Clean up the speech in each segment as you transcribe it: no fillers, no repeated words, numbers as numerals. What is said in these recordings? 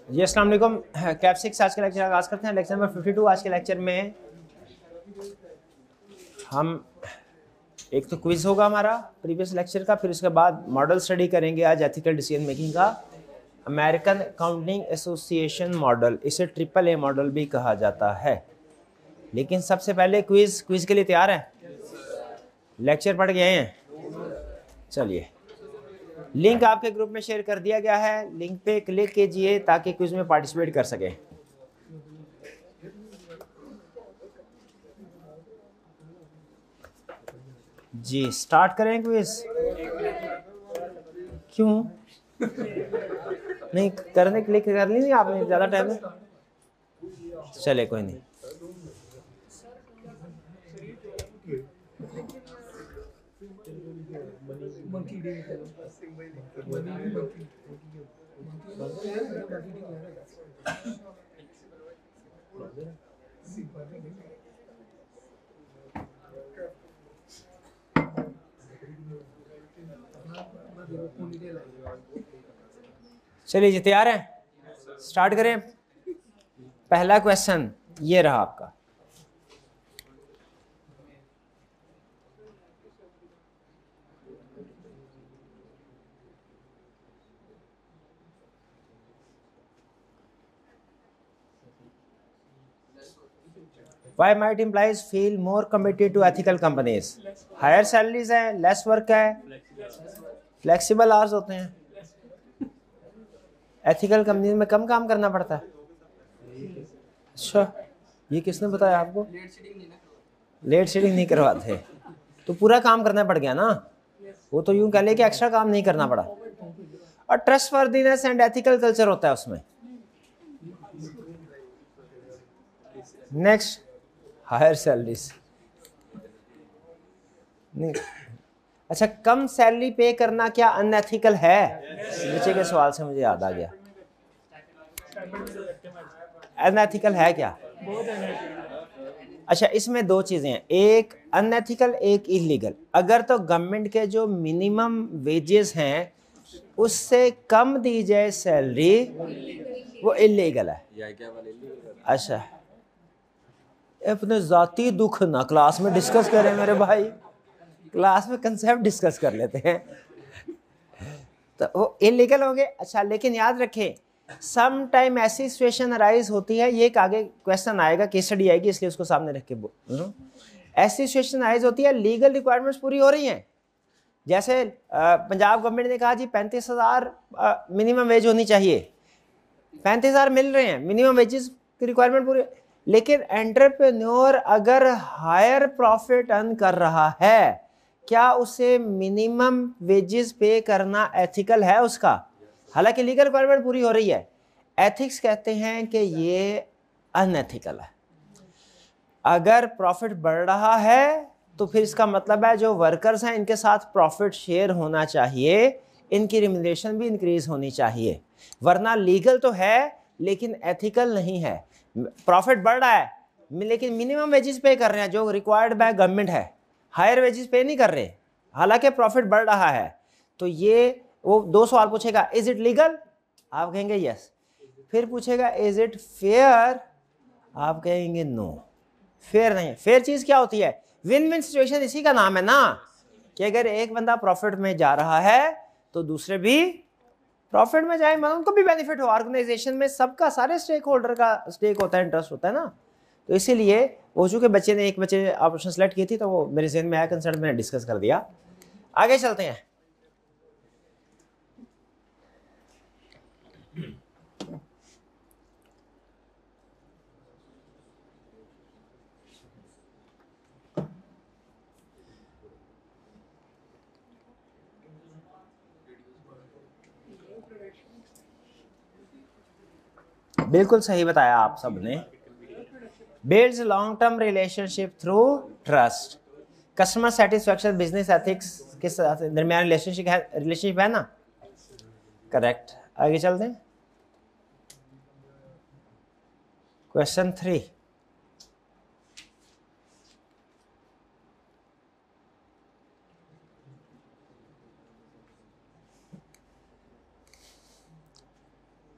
जी अस्सलाम वालेकुम। कैप 6 आज का लेक्चर आगाज़ करते हैं। Lecture number 52। आज के लेक्चर में हम एक तो क्विज होगा हमारा प्रीवियस लेक्चर का, फिर उसके बाद मॉडल स्टडी करेंगे आज एथिकल डिसीजन मेकिंग का। अमेरिकन अकाउंटिंग एसोसिएशन मॉडल, इसे ट्रिपल ए मॉडल भी कहा जाता है। लेकिन सबसे पहले क्विज के लिए तैयार हैं? लेक्चर पढ़ गए हैं? चलिए, लिंक आपके ग्रुप में शेयर कर दिया गया है, लिंक पे क्लिक कीजिए ताकि क्विज में पार्टिसिपेट कर सकें। जी स्टार्ट करें क्विज। क्यों नहीं करने क्लिक कर ली नहीं आपने? ज़्यादा टाइम है, चले कोई नहीं। चलिए जी, तैयार हैं? स्टार्ट करें। पहला क्वेश्चन ये रहा आपका। Why might employees feel more committed to ethical companies? Higher salaries है, लेस वर्क है, फ्लेक्सिबल आवर्स होते हैं, एथिकल कंपनी में कम काम करना पड़ता है। अच्छा, ये किसने बताया आपको? लेट शेडिंग नहीं करवाते तो पूरा काम करना पड़ गया ना। वो तो यूं कह ले कि एक्स्ट्रा काम नहीं करना पड़ा। और ट्रस्टवर्दीनेस एंड एथिकल कल्चर होता है उसमें। नेक्स्ट, हायर सैलरीज नहीं। अच्छा, कम सैलरी पे करना क्या अनएथिकल है? नीचे के सवाल से मुझे याद आ गया, अनएथिकल है क्या? अच्छा, इसमें दो चीजें हैं, एक अनएथिकल एक इलीगल। अगर तो गवर्नमेंट के जो मिनिमम वेजेस हैं उससे कम दी जाए सैलरी, वो इलीगल है। अच्छा, अपने जाती दुख ना क्लास में डिस्कस करें मेरे भाई, क्लास में कंसेप्ट डिस्कस कर लेते हैं। तो वो इलीगल हो गए। अच्छा, लेकिन याद रखें सम टाइम ऐसी सिचुएशन अराइज होती है, ये एक आगे क्वेश्चन आएगा, केस स्टडी आएगी, इसलिए उसको सामने रख के बोल। ऐसी सिचुएशन अराइज होती है, लीगल रिक्वायरमेंट्स पूरी हो रही हैं। जैसे पंजाब गवर्नमेंट ने कहा जी 35,000 मिनिमम वेज होनी चाहिए, 35,000 मिल रहे हैं, मिनिमम वेजेस की रिक्वायरमेंट पूरी। लेकिन एंटरप्रेन्योर अगर हायर प्रॉफिट अर्न कर रहा है, क्या उसे मिनिमम वेजेस पे करना एथिकल है उसका? हालांकि लीगल रिक्वायरमेंट पूरी हो रही है। एथिक्स कहते हैं कि ये अनएथिकल है। अगर प्रॉफिट बढ़ रहा है तो फिर इसका मतलब है जो वर्कर्स हैं इनके साथ प्रॉफिट शेयर होना चाहिए, इनकी रिम्यूनरेशन भी इंक्रीज होनी चाहिए। वरना लीगल तो है लेकिन एथिकल नहीं है। प्रॉफिट बढ़ रहा है लेकिन मिनिमम वेजेस पे कर रहे हैं जो रिक्वायर्ड बाय गवर्नमेंट है, हायर वेजेस पे नहीं कर रहे, हालांकि प्रॉफिट बढ़ रहा है। तो ये वो दो सवाल पूछेगा, इज इट लीगल? आप कहेंगे यस। फिर पूछेगा इज इट फेयर? आप कहेंगे नो, फेयर नहीं है। फेयर चीज क्या होती है? विन विन सिचुएशन इसी का नाम है ना, कि अगर एक बंदा प्रॉफिट में जा रहा है तो दूसरे भी प्रॉफिट में जाए, मतलब उनको भी बेनिफिट हो। ऑर्गेनाइजेशन में सबका, सारे स्टेक होल्डर का स्टेक होता है, इंटरेस्ट होता है ना। तो इसीलिए वो चूंकि बच्चे ने एक बच्चे ऑप्शन सेलेक्ट की थी तो वो मेरे जहन में आया, कंसर्न मैंने डिस्कस कर दिया। आगे चलते हैं। बिल्कुल सही बताया आप सबने। Builds long term relationship through trust. Customer satisfaction business ethics के साथ दरमियान रिलेशनशिप है ना। करेक्ट। आगे चलते हैं। Question 3।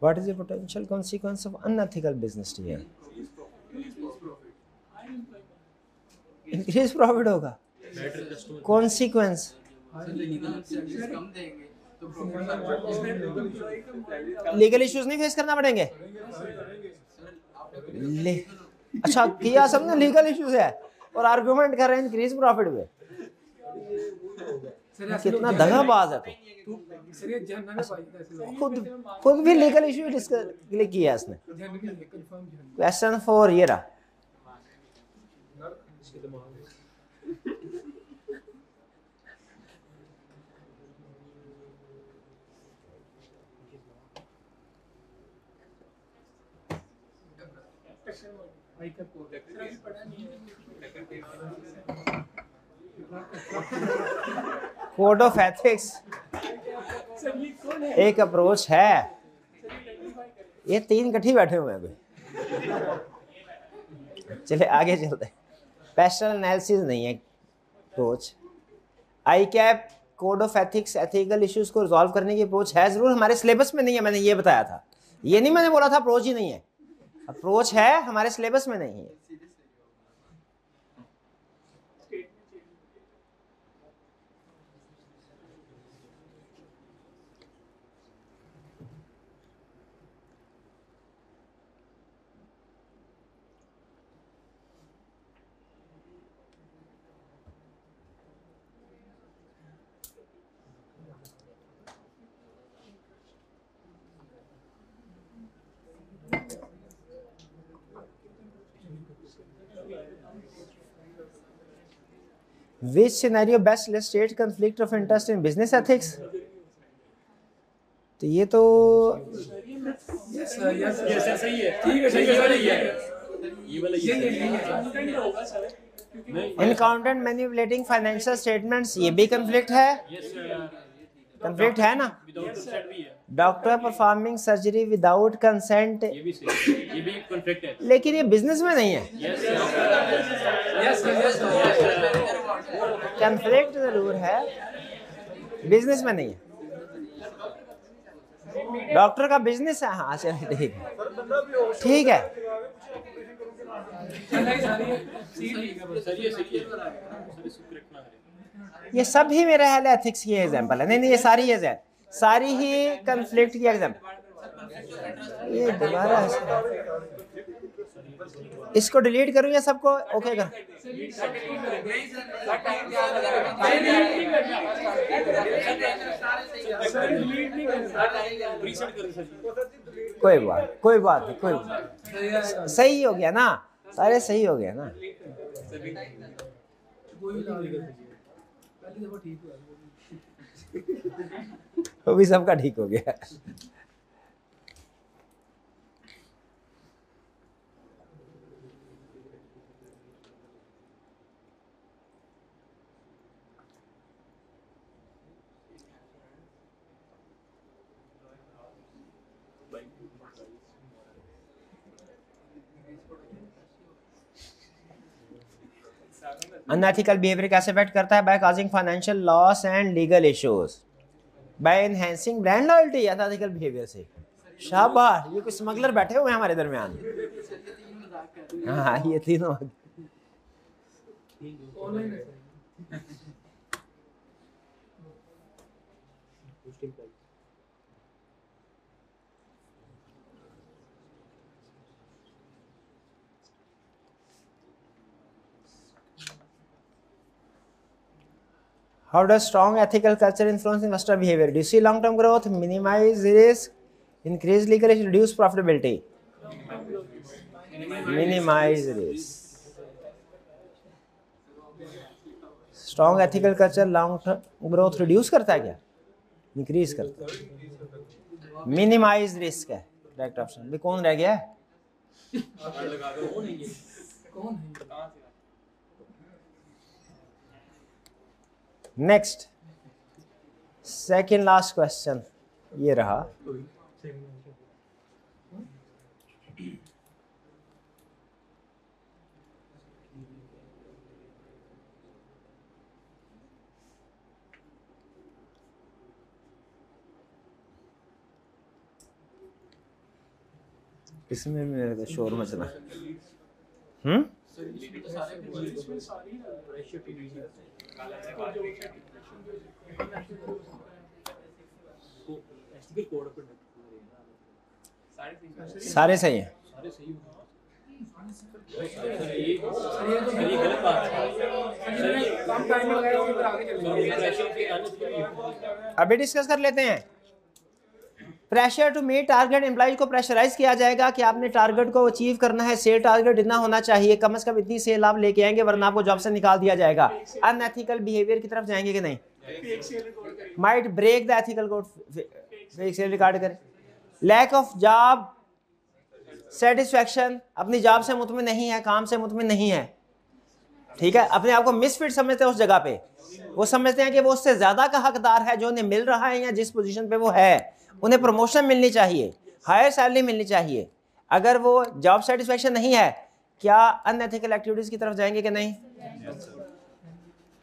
What is the potential consequence of unethical business dear? Increase profit होगा। कॉन्सिक्वेंस लीगल इश्यूज नहीं फेस करना पड़ेंगे। अच्छा किया सबने लीगल इश्यूज है और आर्गुमेंट कर रहे हैं इंक्रीज प्रॉफिट पे। कितना दगाबाज है तू। खुद खुद भी लीगल इश्यू डिस्कस किया इसने। क्वेश्चन 4 ये रहा। कोड ऑफ एथिक्स एक अप्रोच है। ये तीन इकट्ठी बैठे हुए हैं अभी। चले आगे चलते हैं। पैशनल एनालिसिस नहीं है approach. I cap code of ethics ethical issues को रिजॉल्व करने की अप्रोच है जरूर, हमारे सिलेबस में नहीं है। मैंने ये बताया था, ये नहीं मैंने बोला था अप्रोच ही नहीं है। अप्रोच है, हमारे सिलेबस में नहीं है। Which scenario best illustrates conflict of interest in business ethics? तो ये तो इनकाउंटेंट मैनिपुलेटिंग फाइनेंशियल स्टेटमेंट्स, ये भी कंफ्लिक्ट है। कंफ्लिक्ट है ना। Doctor performing surgery without consent, ये भी कंफ्लिक्ट है, लेकिन ये बिजनेस में नहीं है। कंफ्लिक्ट जरूर है, बिजनेस में नहीं है। डॉक्टर का बिजनेस है। हाँ चलिए ठीक है, ठीक है। ये सब ही मेरा ख्याल एथिक्स की एग्जांपल है। नहीं ये सारी है, सारी ही कंफ्लिक्ट की एग्जांपल। ये दोबारा इसको डिलीट करूं या सबको ओके कर? कोई बात नहीं, कोई सही हो गया ना, सारे सही हो गया ना। वो भी सबका ठीक हो गया। अनएथिकल बिहेवियर कैसे अफेक्ट करता है? By causing financial loss and legal issues, by enhancing brand loyalty. Unethical behaviour से शाबाश, ये कुछ स्मगलर बैठे हुए हैं हमारे दरमियान। हाँ ये तीनों। How does strong ethical culture influence investor behavior? Do you see long-term growth, minimize risk, increase legal risk, reduce profitability? Minimize risk. Strong ethical culture long-term growth reduce करता है क्या? Increase करता है। Minimize risk है correct option। भी कौन रह गया है? नेक्स्ट सेकेंड लास्ट क्वेश्चन ये रहा। इसमें मेरे को शोर मचना। सारे सही हैं। अभी डिस्कस कर लेते हैं। Pressure to meet target, employee को प्रेशराइज किया जाएगा कि आपने टारगेट को अचीव करना है, सेल टारगेट इतना होना चाहिए, कम से कम इतनी सेल आप लेके आएंगे वरना आपको जॉब से निकाल दिया जाएगा। अनएथिकल बिहेवियर की तरफ जाएंगे कि नहीं? Might break the ethical code, fake sale record करें। लैक ऑफ जॉब सेटिस्फैक्शन, अपनी जॉब से मुतमिन नहीं है, काम से मुतमिन नहीं है, ठीक है, अपने आप को मिसफिट समझते हैं उस जगह पे, वो समझते हैं कि वो उससे ज्यादा का हकदार है जो उन्हें मिल रहा है या जिस पोजीशन पे वो है, उन्हें प्रमोशन मिलनी चाहिए, हायर सैलरी मिलनी चाहिए। अगर वो जॉब सेटिस्फैक्शन नहीं है, क्या अनएथिकल एक्टिविटीज की तरफ जाएंगे कि नहीं?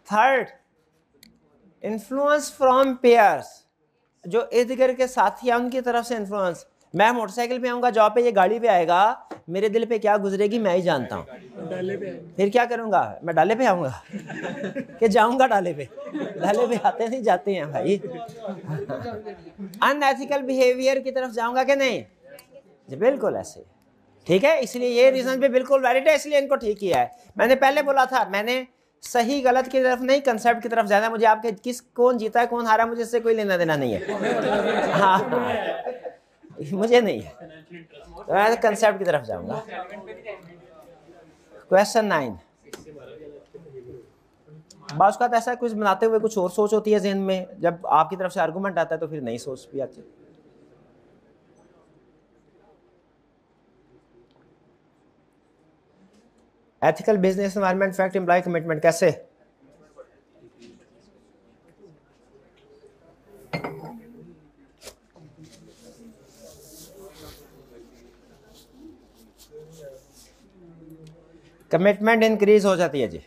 थर्ड, इन्फ्लुएंस फ्रॉम पेयर्स, जो इर्द गिर्द के साथी हैं उनकी तरफ से इन्फ्लुएंस। मैं मोटरसाइकिल पे आऊंगा जॉब पे, ये गाड़ी पे आएगा, मेरे दिल पे क्या गुजरेगी मैं ही जानता हूँ। फिर क्या करूंगा? मैं डाले पे आऊंगा कि जाऊंगा डाले पे? डाले पे आते नहीं जाते हैं भाई। अनएथिकल बिहेवियर की तरफ जाऊंगा कि नहीं? जी बिल्कुल ऐसे, ठीक है। इसलिए ये रीजन भी बिल्कुल वैलिड है, इसलिए इनको ठीक किया है। मैंने पहले बोला था, मैंने सही गलत की तरफ नहीं, कंसेप्ट की तरफ जाना। मुझे आपके कौन जीता है कौन हारा मुझे इससे कोई लेना देना नहीं है। हाँ मुझे नहीं है, तो मैं कंसेप्ट की तरफ जाऊंगा। क्वेश्चन 9, बात का ऐसा कुछ बनाते हुए कुछ और सोच होती है जहन में, जब आपकी तरफ से आर्गुमेंट आता है तो फिर नई सोच भी आती है। Ethical business environment fact employee commitment कैसे? कमिटमेंट इंक्रीज हो जाती है जी,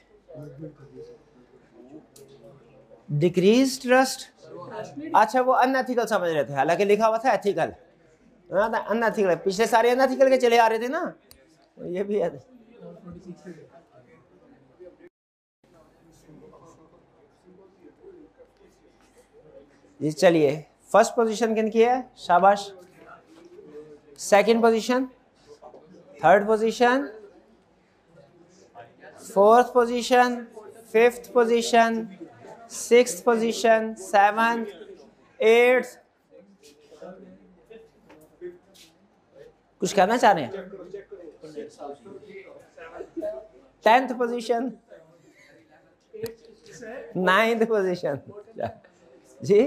डिक्रीज ट्रस्ट। अच्छा वो अनएथिकल समझ रहे थे, हालांकि लिखा हुआ था एथिकल, अनएथिकल। पिछले सारे अनएथिकल के चले आ रहे थे ना, ये भी है। जी चलिए, फर्स्ट पोजीशन किन की है? शाबाश। Second position, third position, fourth position, fifth position, sixth position, seventh, eighth. कुछ कहना चाह रहे हैं? 10th पोजीशन, 9th पोजीशन जी।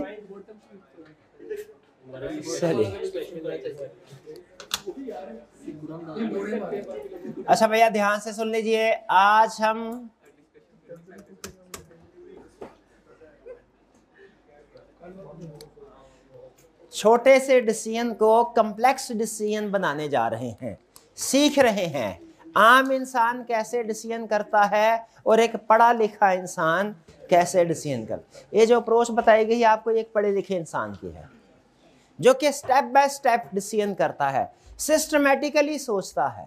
चलिए अच्छा भैया ध्यान से सुन लीजिए, आज हम छोटे से डिसीजन को कॉम्प्लेक्स डिसीजन बनाने जा रहे हैं, सीख रहे हैं आम इंसान कैसे डिसीजन करता है और एक पढ़ा लिखा इंसान कैसे डिसीजन कर। ये जो अप्रोच बताई गई है आपको, एक पढ़े लिखे इंसान की है जो कि स्टेप बाय स्टेप डिसीजन करता है, सिस्टमैटिकली सोचता है,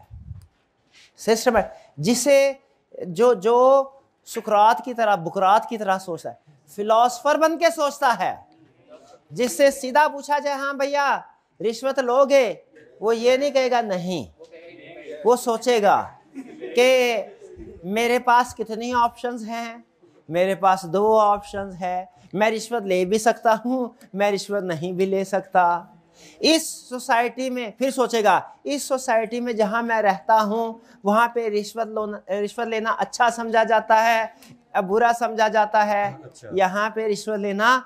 जिसे जो सुकरात की तरह, बुकरात की तरह सोचता है, फिलोसफर बन के सोचता है, जिससे सीधा पूछा जाए हाँ भैया रिश्वत लोगे, वो ये नहीं कहेगा नहीं, वो सोचेगा कि मेरे पास कितनी ऑप्शंस हैं, मेरे पास 2 ऑप्शंस है, मैं रिश्वत ले भी सकता हूँ, मैं रिश्वत नहीं भी ले सकता। इस सोसाइटी में फिर सोचेगा, इस सोसाइटी में जहाँ मैं रहता हूँ वहाँ पे रिश्वत लेना अच्छा समझा जाता है, बुरा समझा जाता है, अच्छा। यहाँ पे रिश्वत लेना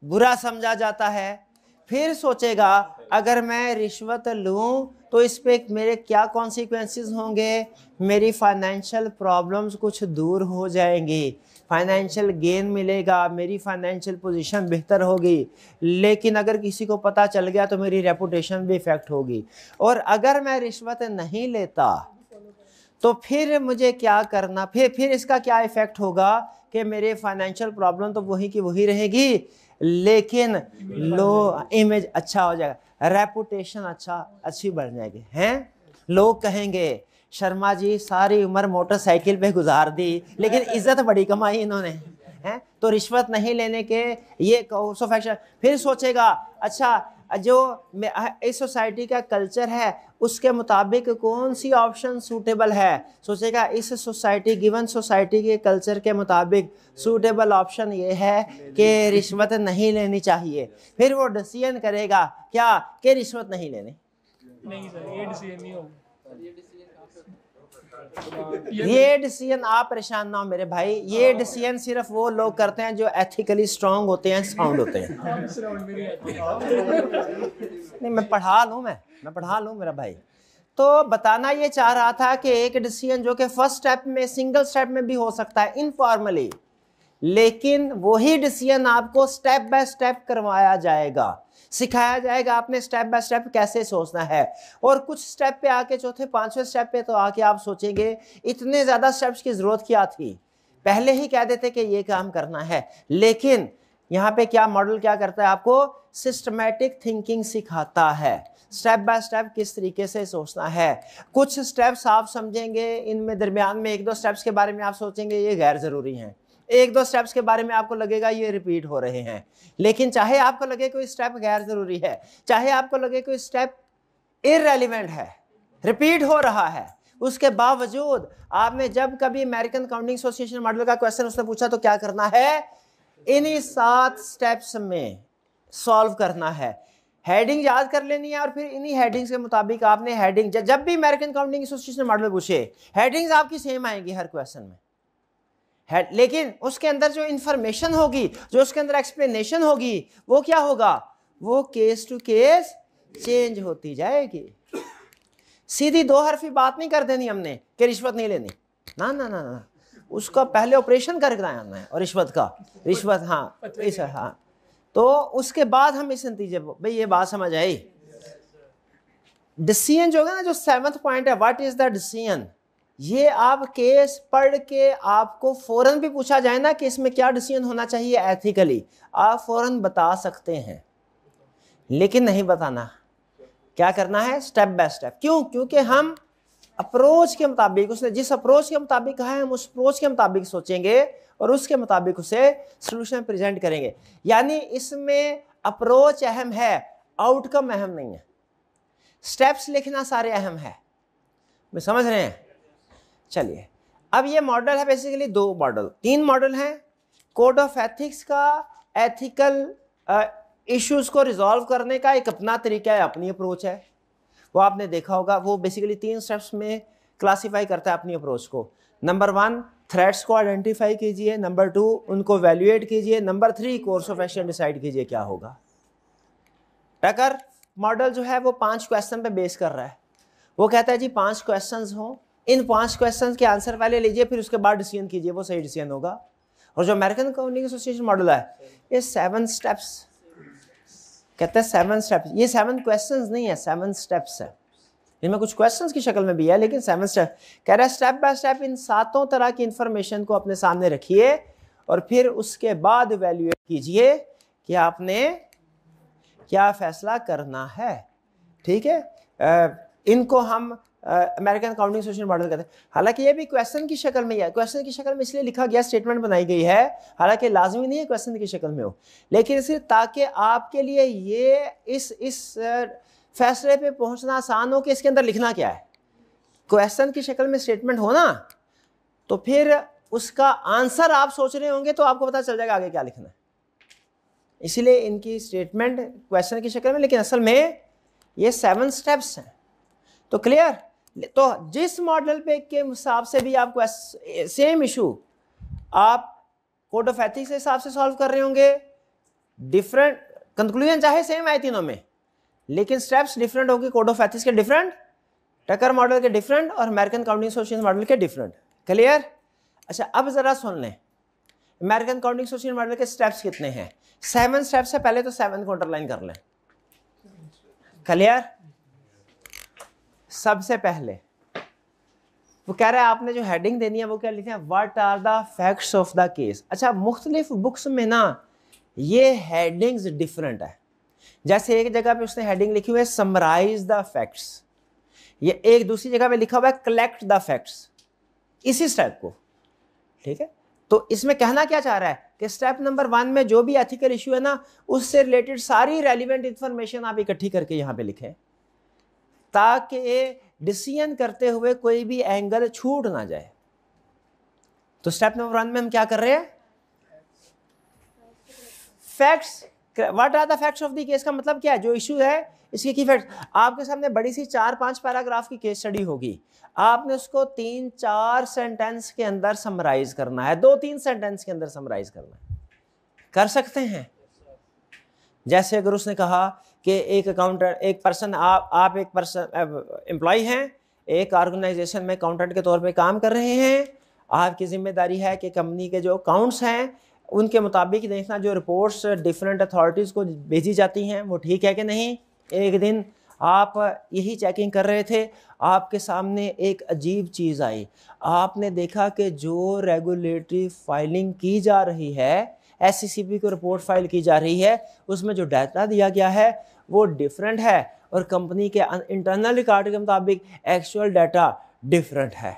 बुरा समझा जाता है। फिर सोचेगा अगर मैं रिश्वत लूँ तो इस पे मेरे क्या कॉन्सिक्वेंसेस होंगे, मेरी फाइनेंशियल प्रॉब्लम्स कुछ दूर हो जाएंगी, फाइनेंशियल गेन मिलेगा, मेरी फाइनेंशियल पोजीशन बेहतर होगी। लेकिन अगर किसी को पता चल गया तो मेरी रेपुटेशन भी इफेक्ट होगी। और अगर मैं रिश्वत नहीं लेता तो फिर मुझे क्या करना, फिर इसका क्या इफेक्ट होगा कि मेरे फाइनेंशियल प्रॉब्लम तो वही की वही रहेगी, लेकिन लो इमेज अच्छा हो जाएगा। रेपुटेशन अच्छी बढ़ जाएगी हैं। लोग कहेंगे शर्मा जी सारी उम्र मोटरसाइकिल पे गुजार दी लेकिन इज्जत बड़ी कमाई इन्होंने, हैं। तो रिश्वत नहीं लेने के ये कोर्स ऑफ एक्शन। फिर सोचेगा अच्छा जो इस सोसाइटी का कल्चर है उसके मुताबिक कौन सी ऑप्शन सूटेबल है। सोचेगा इस सोसाइटी गिवन सोसाइटी के कल्चर के मुताबिक सूटेबल ऑप्शन ये है कि रिश्वत नहीं लेनी चाहिए। फिर वो डिसीजन करेगा क्या कि रिश्वत नहीं लेनी। नहीं सर ये डिसीजन नहीं होगा। ये डिसीजन आप परेशान ना हो मेरे भाई, ये डिसीजन सिर्फ वो लोग करते हैं जो एथिकली स्ट्रांग होते हैं, साउंड होते हैं। नहीं मैं पढ़ा लूँ मेरा भाई। तो बताना ये चाह रहा था कि एक डिसीजन जो कि फर्स्ट स्टेप में सिंगल स्टेप में भी हो सकता है इनफॉर्मली, लेकिन वही डिसीजन आपको स्टेप बाय स्टेप करवाया जाएगा, सिखाया जाएगा आपने स्टेप बाय स्टेप कैसे सोचना है। और कुछ स्टेप पे आके चौथे पांचवें स्टेप पे तो आके आप सोचेंगे इतने ज्यादा स्टेप्स की जरूरत क्या थी, पहले ही कह देते कि ये काम करना है। लेकिन यहाँ पे क्या मॉडल क्या करता है, आपको सिस्टमैटिक थिंकिंग सिखाता है, स्टेप बाय स्टेप किस तरीके से सोचना है। कुछ स्टेप्स आप समझेंगे, इनमें दरमियान में एक दो स्टेप्स के बारे में आप सोचेंगे ये गैर जरूरी हैं, एक दो स्टेप्स के बारे में आपको लगेगा ये रिपीट हो रहे हैं। लेकिन चाहे आपको लगे कोई स्टेप गैर जरूरी है, चाहे आपको लगे कोई स्टेप इररेलेवेंट है, रिपीट हो रहा है, उसके बावजूद आपने जब कभी अमेरिकन अकाउंटिंग एसोसिएशन मॉडल का क्वेश्चन उसने पूछा तो क्या करना है, इन्हीं 7 स्टेप्स में सॉल्व करना है। हेडिंग याद कर लेनी है और फिर इन्हीं हेडिंग्स के मुताबिक आपने हेडिंग, जब भी अमेरिकन अकाउंटिंग एसोसिएशन मॉडल पूछे हेडिंग्स आपकी सेम आएंगी हर क्वेश्चन में, लेकिन उसके अंदर जो इंफॉर्मेशन होगी, जो उसके अंदर एक्सप्लेनेशन होगी, वो क्या होगा, वो केस टू केस चेंज होती जाएगी। सीधी 2 हरफी बात नहीं कर देनी हमने कि रिश्वत नहीं लेनी, ना ना ना ना, उसका पहले ऑपरेशन करके आना है। और रिश्वत हाँ, तो उसके बाद हम इस नतीजे भाई ये बात समझ आई। डिसीजन जो है ना, जो 7th पॉइंट है, व्हाट इज द डिसीजन, ये आप केस पढ़ के आपको फौरन भी पूछा जाए ना कि इसमें क्या डिसीजन होना चाहिए एथिकली, आप फौरन बता सकते हैं, लेकिन नहीं बताना। क्या करना है, स्टेप बाय स्टेप। क्यों? क्योंकि हम अप्रोच के मुताबिक, उसने जिस अप्रोच के मुताबिक कहा है हम उस अप्रोच के मुताबिक सोचेंगे और उसके मुताबिक उसे सॉल्यूशन प्रेजेंट करेंगे। यानी इसमें अप्रोच अहम है, आउटकम अहम नहीं है। स्टेप्स लिखना सारे अहम है, मैं समझ रहे हैं। चलिए अब ये मॉडल है बेसिकली 3 मॉडल हैं। कोड ऑफ एथिक्स का एथिकल इश्यूज को रिजॉल्व करने का एक अपना तरीका है, अपनी अप्रोच है, वो आपने देखा होगा। वो बेसिकली 3 स्टेप्स में क्लासीफाई करता है अपनी अप्रोच को। नंबर 1 थ्रेट्स को आइडेंटिफाई कीजिए, नंबर 2 उनको वैल्यूएट कीजिए, number 3 course of action decide कीजिए क्या होगा। टकर मॉडल जो है वो 5 क्वेश्चन पे बेस कर रहा है। वो कहता है जी 5 क्वेश्चंस हों, इन 5 क्वेश्चंस के आंसर पहले लीजिए, फिर उसके बाद डिसीजन कीजिए, वो सही डिसीजन होगा। और जो अमेरिकन अकाउंटिंग एसोसिएशन मॉडल है ये 7 स्टेप्स कहते हैं, 7 स्टेप्स। ये 7 क्वेश्चंस नहीं है, 7 स्टेप्स है। इनमें कुछ क्वेश्चंस की शक्ल में भी है, लेकिन 7 स्टेप कह रहा है। स्टेप बाय स्टेप इन 7 तरह की इंफॉर्मेशन को अपने सामने रखिए और फिर उसके बाद इवैल्यूएट कीजिए कि आपने क्या फैसला करना है। ठीक है, इनको हम अमेरिकन अकाउंटिंग एसोसिएशन मॉडल कहते हैं। हालांकि ये भी क्वेश्चन की शक्ल में ही है, क्वेश्चन की शक्ल में इसलिए लिखा गया, स्टेटमेंट बनाई गई है, हालांकि लाजमी नहीं है क्वेश्चन की शक्ल में हो, लेकिन सिर्फ ताकि आपके लिए ये इस फैसले पे पहुंचना आसान हो कि इसके अंदर लिखना क्या है। क्वेश्चन की शक्ल में स्टेटमेंट हो ना, तो फिर उसका आंसर आप सोच रहे होंगे तो आपको पता चल जाएगा आगे क्या लिखना है। इसलिए इनकी स्टेटमेंट क्वेश्चन की शक्ल में, लेकिन असल में ये 7 स्टेप्स हैं। तो क्लियर? तो जिस मॉडल पे के हिसाब से भी आप सेम इशू आप कोड ऑफ एथिक्स के हिसाब से सॉल्व कर रहे होंगे, डिफरेंट कंक्लूजन चाहे सेम आए तीनों में, लेकिन स्टेप्स डिफरेंट होगी। कोड ऑफ एथिक्स के डिफरेंट, टकर मॉडल के डिफरेंट और अमेरिकन अकाउंटिंग एसोसिएशन मॉडल के डिफरेंट। क्लियर? अच्छा अब जरा सुन लें, अमेरिकन अकाउंटिंग एसोसिएशन मॉडल के स्टेप्स कितने हैं। 7 स्टेप्स है, पहले तो 7 को अंडरलाइन कर लें। क्लियर? सबसे पहले वो कह रहा है आपने जो हेडिंग देनी है वो क्या लिखना है, what are the facts of the case. अच्छा मुख्तलिफ बुक्स में ना ये हेडिंग्स डिफरेंट है, जैसे एक जगह पे उसने हेडिंग लिखी हुई है समराइज द फैक्ट्स, ये एक दूसरी जगह पे लिखा हुआ है कलेक्ट द फैक्ट्स, इसी स्टेप को, ठीक है। तो इसमें कहना क्या चाह रहा है कि स्टेप नंबर 1 में जो भी एथिकल इशू है ना, उससे रिलेटेड सारी रेलिवेंट इंफॉर्मेशन आप इकट्ठी करके यहां पे लिखें, ताकि डिसीजन करते हुए कोई भी एंगल छूट ना जाए। तो स्टेप नंबर 1 में हम क्या कर रहे हैं, facts, what are the facts of the case का मतलब क्या है, जो इशू है इसके की फैक्ट्स। आपके सामने बड़ी सी 4-5 पैराग्राफ की केस स्टडी होगी, आपने उसको 3-4 सेंटेंस के अंदर समराइज करना है, 2-3 सेंटेंस के अंदर समराइज करना है, कर सकते हैं। जैसे अगर उसने कहा कि एक अकाउंटेंट, एक पर्सन, आप एक पर्सन एम्प्लॉय हैं, एक ऑर्गेनाइजेशन में अकाउंटेंट के तौर पे काम कर रहे हैं, आपकी जिम्मेदारी है कि कंपनी के जो अकाउंट्स हैं उनके मुताबिक देखना, जो रिपोर्ट्स डिफरेंट अथॉरिटीज़ को भेजी जाती हैं वो ठीक है कि नहीं। एक दिन आप यही चेकिंग कर रहे थे, आपके सामने एक अजीब चीज़ आई, आपने देखा कि जो रेगुलेटरी फाइलिंग की जा रही है, SCCP को रिपोर्ट फाइल की जा रही है, उसमें जो डाटा दिया गया है वो डिफरेंट है और कंपनी के इंटरनल रिकॉर्ड के मुताबिक एक्चुअल डाटा डिफरेंट है।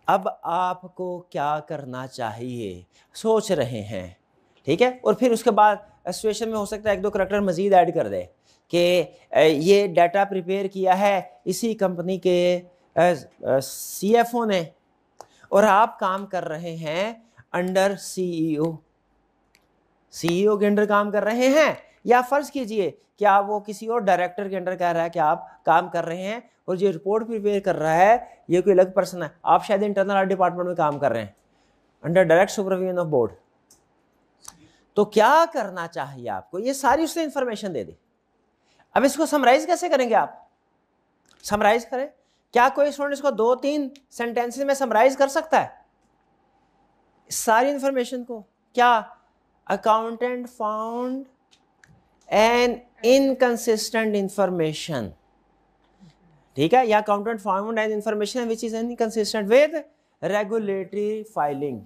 अब आपको क्या करना चाहिए सोच रहे हैं, ठीक है। और फिर उसके बाद सिचुएशन में हो सकता है 1-2 करैक्टर मजीद ऐड कर दे कि ये डाटा प्रिपेयर किया है इसी कंपनी के CFO ने और आप काम कर रहे हैं अंडर CEO के अंडर काम कर रहे हैं, या फर्ज कीजिए कि आप वो किसी और डायरेक्टर के अंडर कह रहा है कि आप काम कर रहे हैं और जो रिपोर्ट प्रिपेयर कर रहा है ये कोई अलग पर्सन है, आप शायद इंटरनल डिपार्टमेंट में काम कर रहे हैं under direct supervision of board. तो क्या करना चाहिए आपको, ये सारी उसने इंफॉर्मेशन दे दी। अब इसको समराइज कैसे करेंगे आप, समराइज करें, क्या कोई स्टूडेंट इसको 2-3 सेंटेंसेस में समराइज कर सकता है सारी इंफॉर्मेशन को? क्या accountant found an inconsistent information, ठीक है, या accountant found an information which is inconsistent with regulatory filing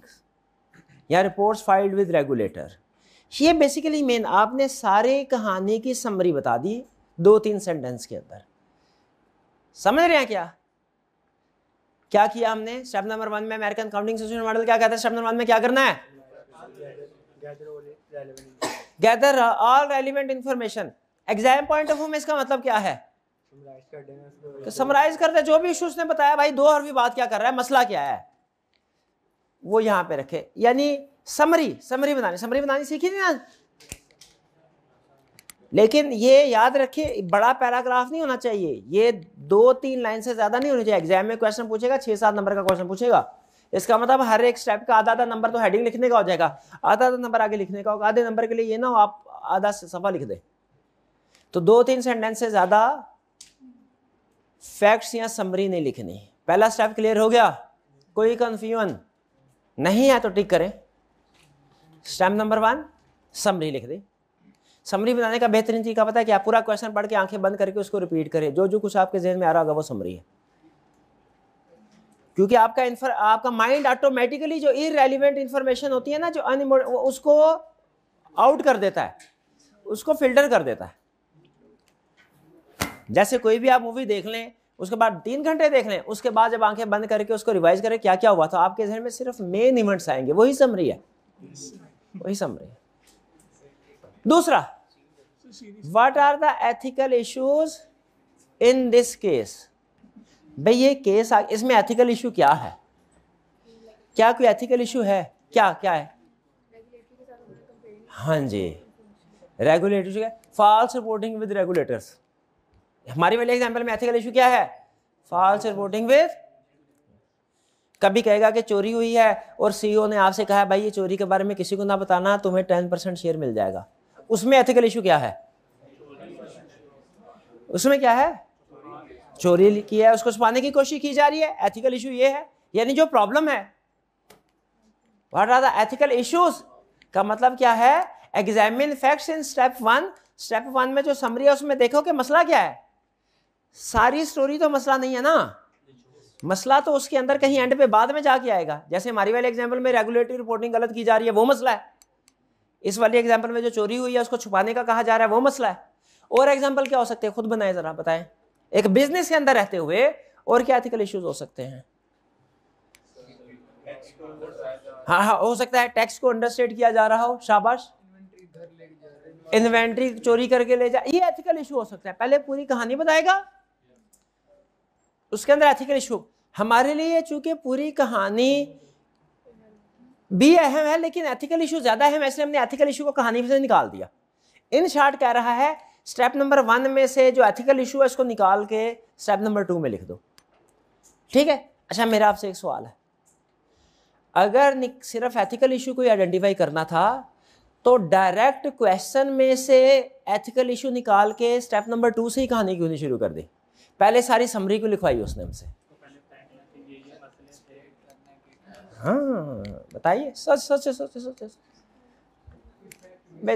या रिपोर्ट्स फाइल्ड विद रेगुलेटर। ये बेसिकली मेन आपने सारे कहानी की समरी बता दी 2-3 सेंटेंस के अंदर। समझ रहे हैं क्या किया हमने? स्टेप नंबर 1 में अमेरिकन काउंटिंग सिस्टम मॉडल क्या कहता है, स्टेप नंबर 1 में क्या करना है, gather all relevant information. Exam point of view में इसका मतलब क्या है, समराइज कर दे जो भी इश्यूज ने बताया, भाई 2 हरफी बात क्या कर रहा है, मसला क्या है वो यहां पे रखे, यानी समरी बनानी सीखी नहीं ना। लेकिन ये याद रखिए बड़ा पैराग्राफ नहीं होना चाहिए, ये 2-3 लाइन से ज्यादा नहीं होनी चाहिए। एग्जाम में क्वेश्चन पूछेगा 6-7 नंबर का क्वेश्चन पूछेगा, इसका मतलब हर एक स्टेप का आधा नंबर तो हेडिंग लिखने का हो जाएगा, आधा नंबर आगे लिखने का होगा। आधे नंबर के लिए ये ना हो आप आधा सफा लिख दे। तो 2-3 सेंटेंस से ज्यादा फैक्ट्स या समरी नहीं लिखनी। पहला स्टेप क्लियर हो गया, कोई कंफ्यूजन नहीं है तो टिक करें। स्टेप नंबर 1 समरी लिख दे। समरी बनाने का बेहतरीन तरीका पता है क्या, पूरा क्वेश्चन पढ़ के आंखें बंद करके उसको रिपीट करें, जो कुछ आपके जहन में आ रहा होगा वो समरी है। क्योंकि आपका माइंड ऑटोमेटिकली जो इररेलेवेंट इंफॉर्मेशन होती है ना, जो उसको आउट कर देता है, उसको फिल्टर कर देता है। जैसे कोई भी आप मूवी देख लें, उसके बाद 3 घंटे देख लें, उसके बाद जब आंखें बंद करके उसको रिवाइज करें क्या क्या हुआ था, आपके जहन में सिर्फ मेन इवेंट्स आएंगे, वही समरी है, वही समरी है। दूसरा, what are the ethical issues in this case. भाई ये केस इसमें एथिकल इशू क्या है, क्या कोई एथिकल इशू है, क्या है? हाँ जी, regulatory, false reporting with regulators. हमारी वाले एग्जांपल में एथिकल इशू क्या है, फॉल्स रिपोर्टिंग विद। कभी कहेगा कि चोरी हुई है और सीईओ ने आपसे कहा भाई ये चोरी के बारे में किसी को ना बताना, तुम्हें 10% शेयर मिल जाएगा, उसमें एथिकल इशू क्या है? उसमें क्या है, चोरी की है, उसको छुपाने की कोशिश की जा रही है, एथिकल इशू ये है। यानी जो प्रॉब्लम है, what are the ethical issues का मतलब क्या है, examine facts in step 1। Step 1 में जो समरी है उसमें देखो कि मसला क्या है। सारी स्टोरी तो मसला नहीं है ना, मसला तो उसके अंदर कहीं एंड पे बाद में जाके आएगा। जैसे हमारी वाले एग्जाम्पल में रेगुलेटरी रिपोर्टिंग गलत की जा रही है, वो मसला है। इस वाली एग्जाम्पल में जो चोरी हुई है उसको छुपाने का कहा जा रहा है, वो मसला है। और एग्जाम्पल क्या हो सकते हैं, खुद बनाए जरा, बताएं। एक बिजनेस के अंदर रहते हुए और क्या एथिकल इश्यूज हो सकते हैं? हाँ हाँ, हो सकता है टैक्स को अंडरस्टेट किया जा रहा हो, शाबाश। इन्वेंट्री चोरी करके ले जा, ये एथिकल इशू हो सकता है। पहले पूरी कहानी बताएगा, उसके अंदर एथिकल इशू। हमारे लिए चूंकि पूरी कहानी भी अहम है लेकिन एथिकल इशू ज्यादा अहम है, इसलिए हमने एथिकल इशू को कहानी से निकाल दिया। इन शॉर्ट कह रहा है स्टेप नंबर 1 में से जो एथिकल इशू है इसको निकाल के स्टेप नंबर 2 में लिख दो, ठीक है। अच्छा, मेरा आपसे एक सवाल है, अगर सिर्फ एथिकल इशू को आइडेंटिफाई करना था तो डायरेक्ट क्वेश्चन में से एथिकल इशू निकाल के स्टेप नंबर 2 से ही कहानी क्यों नहीं शुरू कर दी? पहले सारी समरी को लिखवाई उसने हमसे। हाँ बताइए, सच सच सच सच सच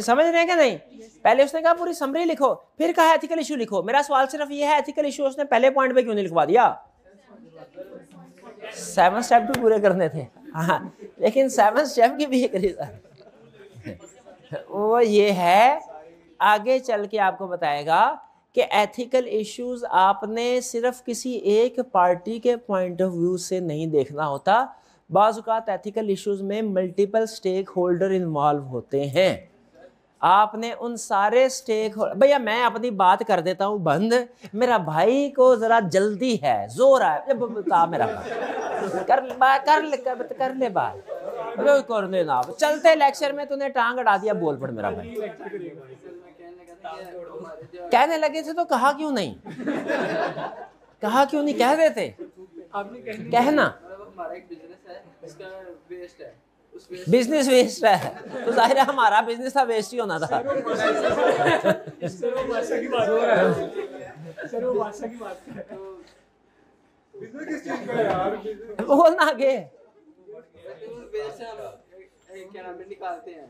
समझ रहे हैं क्या नहीं? पहले उसने कहा पूरी समरी लिखो, फिर कहा एथिकल इशू लिखो। मेरा सवाल सिर्फ ये है, एथिकल इशू उसने पहले पॉइंट पे क्यों नहीं लिखवा दिया? 7 स्टेप भी पूरे करने थे। हाँ, लेकिन 7 स्टेप की भी एक रीजन वो ये है, आगे चल के आपको बताएगा कि एथिकल इश्यूज आपने सिर्फ किसी एक पार्टी के पॉइंट ऑफ व्यू से नहीं देखना होता। बाज़ औक़ात एथिकल इश्यूज में मल्टीपल स्टेक होल्डर इन्वॉल्व होते हैं। आपने उन सारे स्टेक होल्डर, भैया मैं अपनी बात कर देता हूँ बंद, मेरा भाई को जरा जल्दी है, जोर है, बता मेरा कर ले बात करने ना, चलते लेक्चर में तूने टांग अड़ा दिया, बोल पड़ मेरा भाई। कहने लगे थे तो कहा क्यों नहीं? कहा क्यों नहीं? कह देते, कहना बिजनेस वेस्ट है, तो जाहिर है हमारा बिजनेस था वेस्ट ही होना था। बोलना आगे क्या नाम निकालते हैं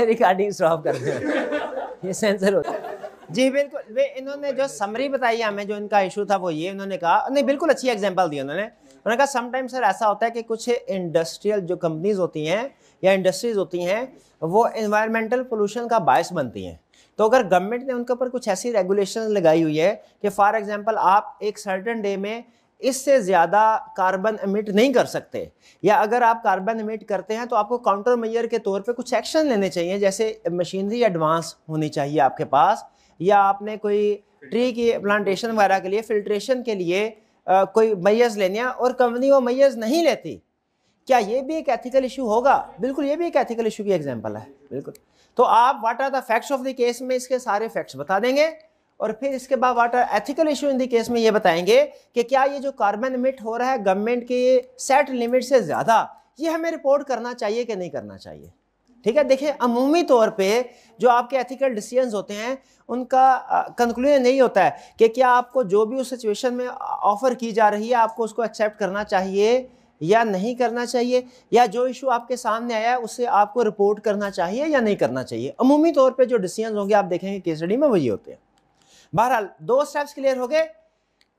रिकॉर्डिंग स्टॉप कर दो, ये सेंसर होता है। जी बिल्कुल, वे इन्होंने जो समरी बताई हमें, जो इनका इशू था वो ये, उन्होंने कहा नहीं, बिल्कुल अच्छी एग्जांपल दी उन्होंने कहा समटाइम्स सर ऐसा होता है कि कुछ इंडस्ट्रियल जो कंपनीज होती हैं या इंडस्ट्रीज होती हैं वो एनवायरमेंटल पोल्यूशन का बायस बनती हैं। तो अगर गवर्नमेंट ने उनके ऊपर कुछ ऐसी रेगुलेशन लगाई हुई है कि फॉर एग्जांपल आप एक सर्टेन डे में इससे ज़्यादा कार्बन एमिट नहीं कर सकते, या अगर आप कार्बन एमिट करते हैं तो आपको काउंटर मेजर के तौर पे कुछ एक्शन लेने चाहिए, जैसे मशीनरी एडवांस होनी चाहिए आपके पास, या आपने कोई ट्री की प्लांटेशन वगैरह के लिए फिल्ट्रेशन के लिए कोई मैयर्स लेने हैं और कंपनी वो मैयर्स नहीं लेती, क्या ये भी एक एथिकल इशू होगा? बिल्कुल, ये भी एक एथिकल इशू की एग्जांपल है। बिल्कुल, तो आप what are the facts of the case में इसके सारे फैक्ट्स बता देंगे और फिर इसके बाद what are ethical issue in the case में ये बताएंगे कि क्या ये जो कार्बन एमिट हो रहा है गवर्नमेंट के सेट लिमिट से ज़्यादा, ये हमें रिपोर्ट करना चाहिए कि नहीं करना चाहिए। ठीक है, देखिए अमूमी तौर पे जो आपके एथिकल डिसीजंस होते हैं उनका कंक्लूजन नहीं होता है कि क्या आपको जो भी उस सिचुएशन में ऑफर की जा रही है आपको उसको एक्सेप्ट करना चाहिए या नहीं करना चाहिए, या जो इशू आपके सामने आया है उसे आपको रिपोर्ट करना चाहिए या नहीं करना चाहिए। अमूमी तौर पे जो डिसीजंस होंगे आप देखेंगे केस स्टडी में वही होते हैं। बहरहाल 2 स्टेप्स क्लियर हो गए,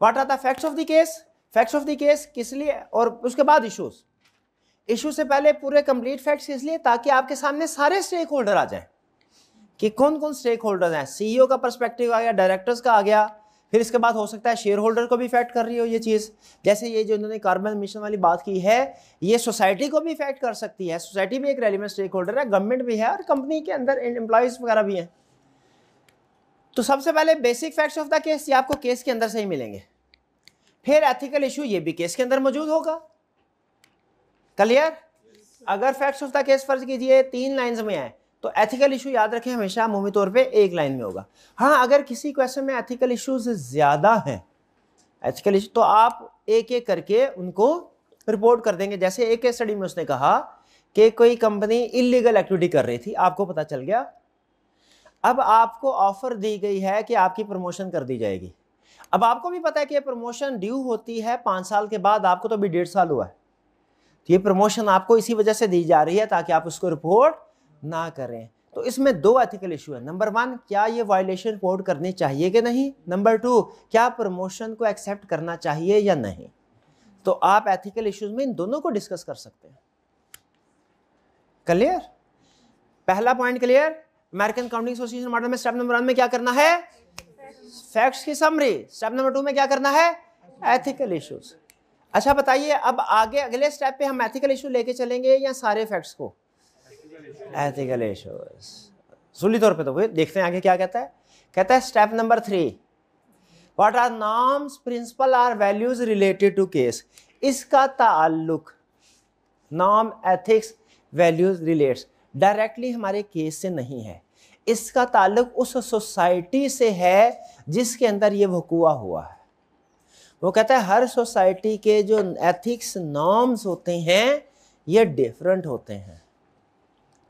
what are the facts of the case, facts of the case किस लिए, और उसके बाद इशूज। इशू से पहले पूरे कंप्लीट फैक्ट्स किस लिए, ताकि आपके सामने सारे स्टेक होल्डर आ जाएं कि कौन कौन स्टेक होल्डर हैं। सीईओ का पर्सपेक्टिव आ गया, डायरेक्टर्स का आ गया, फिर इसके बाद हो सकता है शेयर होल्डर को भी इफेक्ट कर रही हो ये चीज़, जैसे ये जो इन्होंने कार्बन एमिशन वाली बात की है ये सोसाइटी को भी इफेक्ट कर सकती है। सोसाइटी भी एक रेलिवेंट स्टेक होल्डर है, गवर्नमेंट भी है और कंपनी के अंदर एम्प्लॉयज वगैरह भी हैं। तो सबसे पहले basic facts of the case ये आपको केस के अंदर से ही मिलेंगे, फिर एथिकल इशू ये भी केस के अंदर मौजूद होगा। क्लियर? अगर फैक्ट्स ऑफ द केस फर्ज कीजिए 3 लाइंस में है तो एथिकल इशू याद रखें हमेशा अमूमी तौर पे 1 लाइन में होगा। हाँ, अगर किसी क्वेश्चन में एथिकल इश्यूज ज़्यादा हैं, एथिकल इशू, तो आप एक एक करके उनको रिपोर्ट कर देंगे। जैसे एक केस स्टडी में उसने कहा कि कोई कंपनी इलीगल एक्टिविटी कर रही थी, आपको पता चल गया, अब आपको ऑफर दी गई है कि आपकी प्रमोशन कर दी जाएगी। अब आपको भी पता है कि ये प्रमोशन ड्यू होती है 5 साल के बाद, आपको तो अभी 1.5 साल हुआ है, तो ये प्रमोशन आपको इसी वजह से दी जा रही है ताकि आप उसको रिपोर्ट ना करें। तो इसमें दो एथिकल इशू है। नंबर 1, क्या ये वायलेशन रिपोर्ट करनी चाहिए कि नहीं। नंबर 2, क्या प्रमोशन को एक्सेप्ट करना चाहिए या नहीं। तो आप एथिकल इश्यूज में इन दोनों को डिस्कस कर सकते हैं। क्लियर? पहला point clear. American counting association model में स्टेप नंबर 1 में क्या करना है, फैक्ट्स की समरी। स्टेप नंबर 2 में क्या करना है, एथिकल इश्यूज। अच्छा बताइए, अब आगे अगले स्टेप पे हम एथिकल इशू लेके चलेंगे या सारे फैक्ट्स को? एथिकल इश्यूज सुली तौर पे। तो देखते हैं आगे क्या कहता है। कहता है step number 3, what are norms, principle or values related to case. इसका ताल्लुक norm, ethics, values relates directly हमारे केस से नहीं है। इसका ताल्लुक उस सोसाइटी से है जिसके अंदर ये वक़ूआ हुआ है। वो कहता है हर सोसाइटी के जो एथिक्स नॉर्म्स होते हैं ये डिफरेंट होते हैं।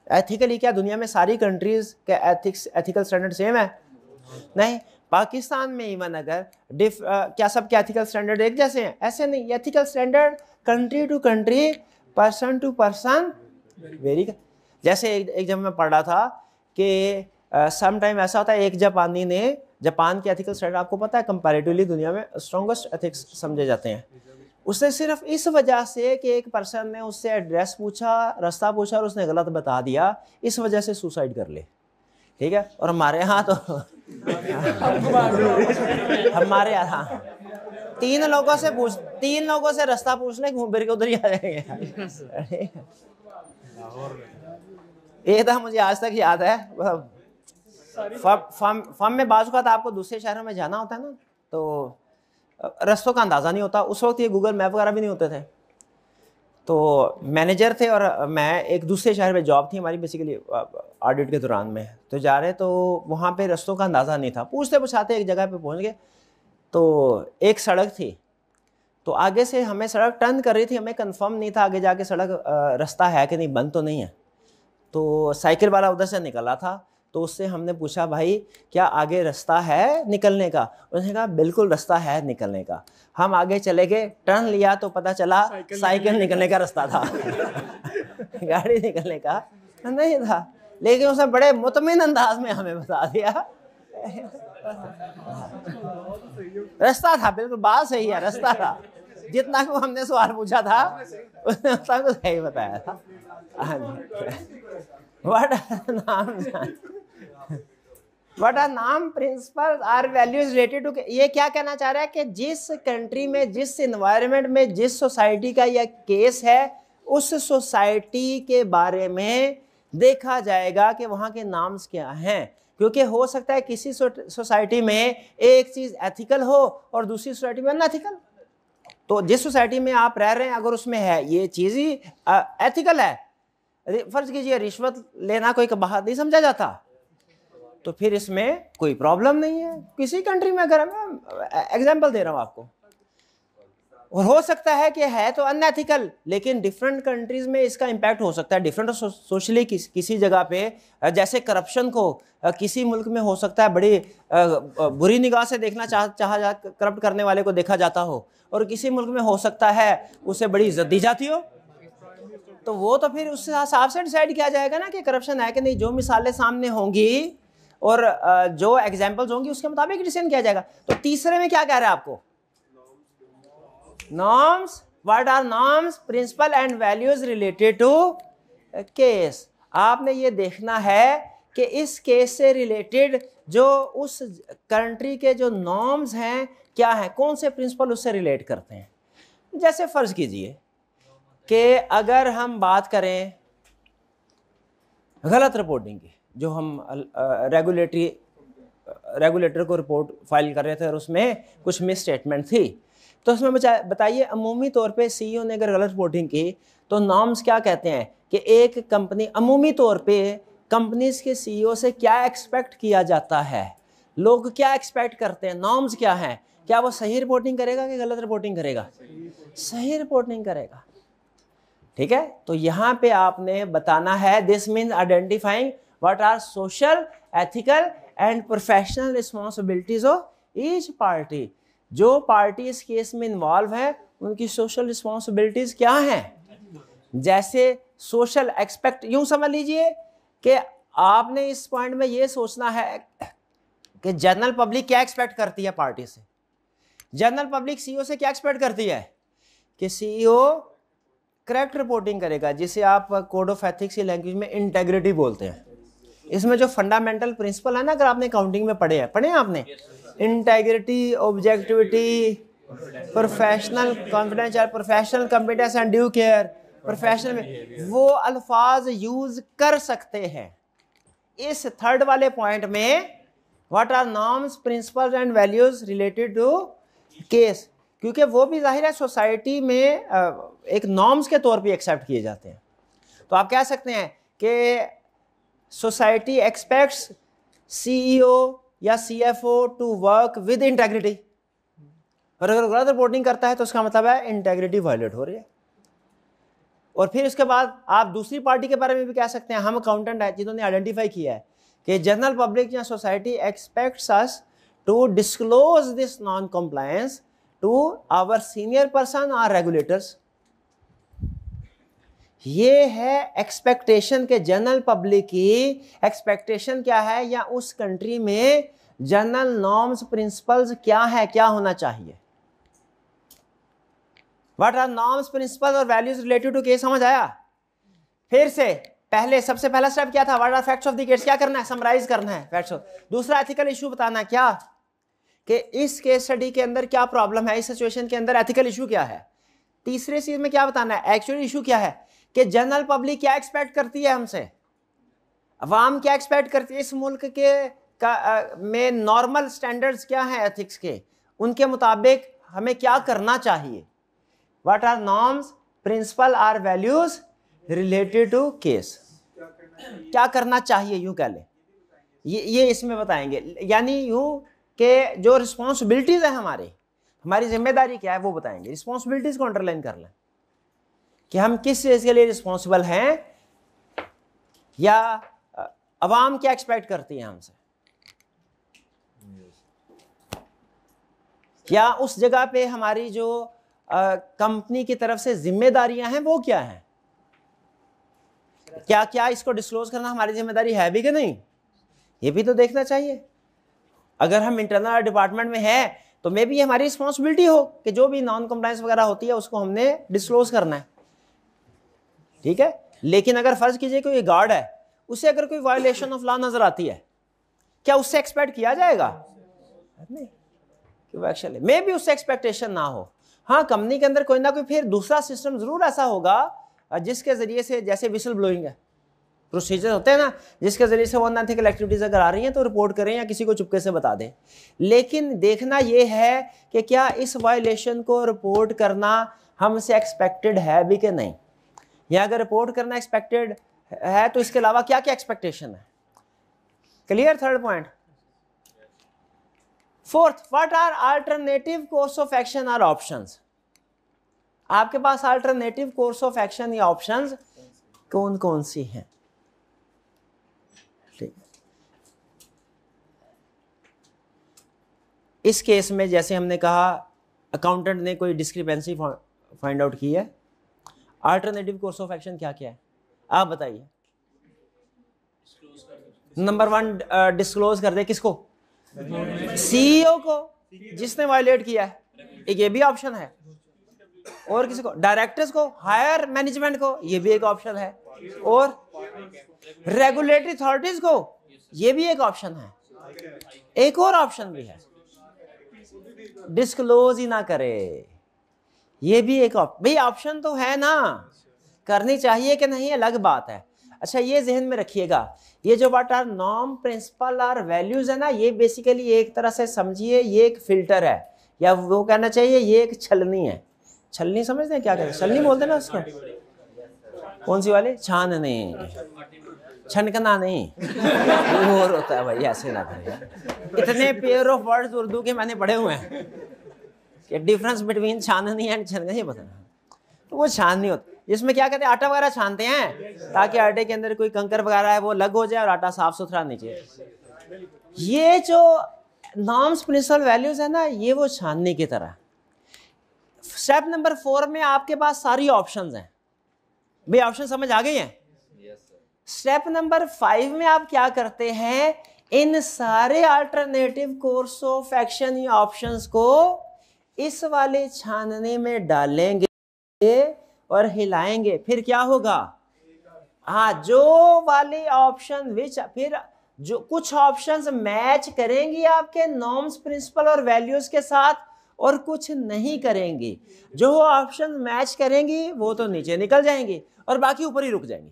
एथिकली क्या दुनिया में सारी कंट्रीज के एथिकल स्टैंडर्ड सेम है? नहीं। पाकिस्तान में इवन अगर क्या सब के एथिकल स्टैंडर्ड एक जैसे हैं? ऐसे नहीं। Ethical standard country to country, person to person vary. जैसे एक जब मैं पढ़ रहा था कि सम टाइम ऐसा होता है, एक जापानी ने, जापान के एथिकल स्टैंडर्ड आपको पता है कंपैरेटिवली दुनिया में स्ट्रॉन्गेस्ट एथिक्स समझे जाते हैं। उसने सिर्फ इस वजह से कि एक पर्सन ने उससे एड्रेस पूछा, रास्ता पूछा और उसने गलत बता दिया, इस वजह से सुसाइड कर ले। ठीक है? और हमारे यहाँ तो हमारे यहाँ 3 लोगों से रास्ता पूछने घूम फिर के उधर ही आ जाएंगे। ये था मुझे आज तक याद है। फॉर्म में बाजू का आपको दूसरे शहरों में जाना होता है ना, तो रास्तों का अंदाज़ा नहीं होता। उस वक्त ये गूगल मैप वगैरह भी नहीं होते थे। तो मैनेजर थे और मैं एक दूसरे शहर में, जॉब थी हमारी बेसिकली ऑडिट के दौरान में, तो जा रहे, तो वहाँ पे रास्तों का अंदाज़ा नहीं था। पूछते पूछाते एक जगह पे पहुँच गए, तो एक सड़क थी, तो आगे से हमें सड़क टर्न कर रही थी, हमें कंफर्म नहीं था आगे जाके सड़क रास्ता है कि नहीं, बंद तो नहीं है। तो साइकिल वाला उधर से निकला था, तो उससे हमने पूछा भाई क्या आगे रास्ता है निकलने का? उसने कहा बिल्कुल रास्ता है निकलने का। हम आगे चले गए, टर्न लिया तो पता चला साइकिल निकलने का रास्ता था। गाड़ी निकलने का नहीं था, लेकिन उसने बड़े मुतमिन अंदाज में हमें बता दिया रास्ता था। बिल्कुल बात सही है, रास्ता था। जितना को हमने सवाल पूछा था उसने उतना को सही बताया था। What are norm, principles are values related to। ये क्या कहना चाह रहा है कि जिस कंट्री में, जिस इन्वायरमेंट में, जिस सोसाइटी का यह केस है, उस सोसाइटी के बारे में देखा जाएगा कि वहाँ के नाम्स क्या हैं। क्योंकि हो सकता है किसी सोसाइटी में एक चीज़ एथिकल हो और दूसरी सोसाइटी में अनएथिकल। तो जिस सोसाइटी में आप रह रहे हैं अगर उसमें है ये चीज़ ही एथिकल है, फर्ज कीजिए रिश्वत लेना कोई कबाहत नहीं समझा जाता, तो फिर इसमें कोई प्रॉब्लम नहीं है। किसी कंट्री में, अगर मैं एग्जांपल दे रहा हूँ आपको, और हो सकता है कि है तो अनएथिकल, लेकिन डिफरेंट कंट्रीज में इसका इम्पैक्ट हो सकता है डिफरेंट सोशली। किसी जगह पे जैसे करप्शन को किसी मुल्क में हो सकता है बड़ी बुरी निगाह से देखना चाहा करप्ट करने वाले को देखा जाता हो, और किसी मुल्क में हो सकता है उसे बड़ी इज्जत दी जाती हो। तो वो तो फिर उस हिसाब से डिसाइड किया जाएगा ना कि करप्शन है कि नहीं। जो मिसालें सामने होंगी और जो एग्जाम्पल्स होंगी उसके मुताबिक डिसीजन किया जाएगा। तो तीसरे में क्या कह रहा है आपको? Norms, what are norms, principle and values related to case. आपने ये देखना है कि इस केस से रिलेटेड जो उस कंट्री के जो नॉर्म्स हैं क्या हैं, कौन से प्रिंसिपल उससे रिलेट करते हैं। जैसे फर्ज कीजिए कि अगर हम बात करें गलत रिपोर्टिंग की, जो हम रेगुलेटर को रिपोर्ट फाइल कर रहे थे और उसमें कुछ मिस स्टेटमेंट थी, तो उसमें बताइए अमूमी तौर पे सीईओ ने अगर गलत रिपोर्टिंग की तो नॉर्म्स क्या कहते हैं कि एक कंपनी, अमूमी तौर पे कंपनीज के सीईओ से क्या एक्सपेक्ट किया जाता है, लोग क्या एक्सपेक्ट करते हैं, नॉर्म्स क्या हैं। क्या वो सही रिपोर्टिंग करेगा कि गलत रिपोर्टिंग करेगा? सही रिपोर्टिंग करेगा। ठीक है, तो यहाँ पे आपने बताना है this means identifying what are social, ethical and professional responsibilities of each party. जो पार्टी इस केस में इन्वॉल्व है उनकी सोशल रिस्पॉन्सिबिलिटीज क्या हैं। जैसे सोशल एक्सपेक्ट, यूं समझ लीजिए कि आपने इस पॉइंट में ये सोचना है कि जनरल पब्लिक क्या एक्सपेक्ट करती है पार्टी से। जनरल पब्लिक सीईओ से क्या एक्सपेक्ट करती है कि सीईओ करेक्ट रिपोर्टिंग करेगा, जिसे आप कोड ऑफ एथिक्स की लैंग्वेज में इंटेग्रिटी बोलते हैं। इसमें जो फंडामेंटल प्रिंसिपल है ना, अगर आपने काउंटिंग में पढ़े हैं आपने, integrity, objectivity, professional confidence, professional competence and due care, professional में वो अल्फाज यूज कर सकते हैं। इस थर्ड वाले पॉइंट में what are norms, principles and values related to case, क्योंकि वो भी जाहिर है सोसाइटी में एक नॉर्म्स के तौर पे एक्सेप्ट किए जाते हैं। तो आप कह सकते हैं कि सोसाइटी एक्सपेक्ट्स सीईओ या CFO to work with integrity, और अगर गलत रिपोर्टिंग करता है तो उसका मतलब है इंटेग्रिटी वायलेट हो रही है। और फिर उसके बाद आप दूसरी पार्टी के बारे में भी कह सकते हैं, हम अकाउंटेंट है जिन्होंने आइडेंटिफाई किया है कि जनरल पब्लिक या society expects us to disclose this non compliance to our senior person और रेगुलेटर्स। ये है एक्सपेक्टेशन के जनरल पब्लिक की एक्सपेक्टेशन क्या है, या उस कंट्री में जनरल नॉर्म्स प्रिंसिपल्स क्या है, क्या होना चाहिए। व्हाट आर नॉर्म्स, प्रिंसिपल और वैल्यूज रिलेटेड टू केस, समझ आया। फिर से पहले सबसे पहला स्टेप क्या था, what are facts of the case, क्या करना है, समराइज करना है फैक्ट्स। दूसरा एथिकल इशू बताना, क्या कि इस केस स्टडी के अंदर क्या प्रॉब्लम है, इस सिचुएशन के अंदर एथिकल इशू क्या है। तीसरे चीज में क्या बताना है, एक्चुअल इशू क्या है, कि जनरल पब्लिक क्या एक्सपेक्ट करती है हमसे, अवाम क्या एक्सपेक्ट करती है, इस मुल्क के में नॉर्मल स्टैंडर्ड्स क्या हैं एथिक्स के, उनके मुताबिक हमें क्या करना चाहिए। What are norms, principle or values related to case, क्या करना चाहिए, यूं कह ले, ये इसमें बताएंगे। यानी यूं कि जो रिस्पॉन्सिबिलिटीज है हमारी जिम्मेदारी क्या है वो बताएंगे। रिस्पॉन्सिबिलिटीज को अंडरलाइन कर लें कि हम किस चीज के लिए रिस्पॉन्सिबल हैं, या अवाम क्या एक्सपेक्ट करती है हमसे, क्या उस जगह पे हमारी जो कंपनी की तरफ से जिम्मेदारियां हैं वो क्या हैं, क्या क्या इसको डिस्क्लोज करना हमारी जिम्मेदारी है भी कि नहीं, ये भी तो देखना चाहिए। अगर हम इंटरनल डिपार्टमेंट में है तो मे भी हमारी रिस्पॉन्सिबिलिटी हो कि जो भी नॉन कंप्लायंस वगैरह होती है उसको हमने डिस्क्लोज करना है, ठीक है। लेकिन अगर फर्ज कीजिए कोई गार्ड है, उसे अगर कोई वायलेशन ऑफ लॉ नजर आती है, क्या उससे एक्सपेक्ट किया जाएगा, नहीं, एक्चुअली मे भी उससे एक्सपेक्टेशन ना हो। हाँ, कंपनी के अंदर कोई ना कोई फिर दूसरा सिस्टम जरूर ऐसा होगा जिसके जरिए से, जैसे विसल ब्लोइंग है, प्रोसीजर होते हैं ना, जिसके जरिए से वो अनएथिकल एक्टिविटीज अगर आ रही हैं तो रिपोर्ट करें या किसी को चुपके से बता दें। लेकिन देखना यह है कि क्या इस वायलेशन को रिपोर्ट करना हमसे एक्सपेक्टेड है भी कि नहीं, या अगर रिपोर्ट करना एक्सपेक्टेड है तो इसके अलावा क्या क्या एक्सपेक्टेशन है। Clear, third point. Fourth, what are alternative course of action or options. आपके पास अल्टरनेटिव कोर्स ऑफ एक्शन या ऑप्शंस कौन कौन सी हैं, ठीक। इस केस में जैसे हमने कहा अकाउंटेंट ने कोई डिस्क्रिपेंसी फाइंड आउट की है, अल्टरनेटिव कोर्स ऑफ एक्शन क्या क्या है आप बताइए। नंबर 1 डिस्क्लोज कर दे, किसको, सीईओ को जिसने वायलेट किया है, एक ये भी ऑप्शन है, और किसी को, डायरेक्टर्स को, हायर मैनेजमेंट को, ये भी एक ऑप्शन है, और रेगुलेटरी अथॉरिटीज को, ये भी एक ऑप्शन है। एक और ऑप्शन भी है, डिस्क्लोज ही ना करे, ये भी एक भाई ऑप्शन तो है ना, करनी चाहिए कि नहीं अलग बात है। अच्छा, ये जहन में रखिएगा, ये जो व्हाट आर नॉर्म, प्रिंसिपल और वैल्यूज है ना, ये बेसिकली एक तरह से समझिए ये एक फिल्टर है, या वो कहना चाहिए ये एक छलनी है। छलनी समझते हैं क्या कहते हैं, छलनी बोलते हैं ना उसको, कौन सी वाली, छाननी, छनकना नहीं, वो और होता है भाई, ऐसे ना करें। इतने पेयर ऑफ वर्ड्स उर्दू के मैंने पढ़े हुए हैं कि डिफरेंस बिटवीन छाननी एंड छनकनी पता है, तो वो छाननी होती, जिसमें क्या कहते हैं आटा वगैरह छानते हैं ताकि आटे के अंदर कोई कंकर वगैरह है वो अलग हो जाए और आटा साफ सुथरा नीचे। ये जो नॉर्म्स, प्रिंसिपल, वैल्यूज है ना, ये वो छानने की तरह। स्टेप नंबर 4 में आपके पास सारी ऑप्शंस हैं। भाई ऑप्शन समझ आ गई हैं? स्टेप नंबर 5 में आप क्या करते हैं, इन सारे अल्टरनेटिव कोर्स ऑफ एक्शन या ऑप्शंस को इस वाले छानने में डालेंगे और हिलाएंगे, फिर क्या होगा, हाँ जो वाले ऑप्शन विच, फिर जो कुछ ऑप्शंस मैच करेंगी आपके नॉर्म्स, प्रिंसिपल और वैल्यूज के साथ और कुछ नहीं करेंगी। जो ऑप्शन मैच करेंगी वो तो नीचे निकल जाएंगी और बाकी ऊपर ही रुक जाएंगी।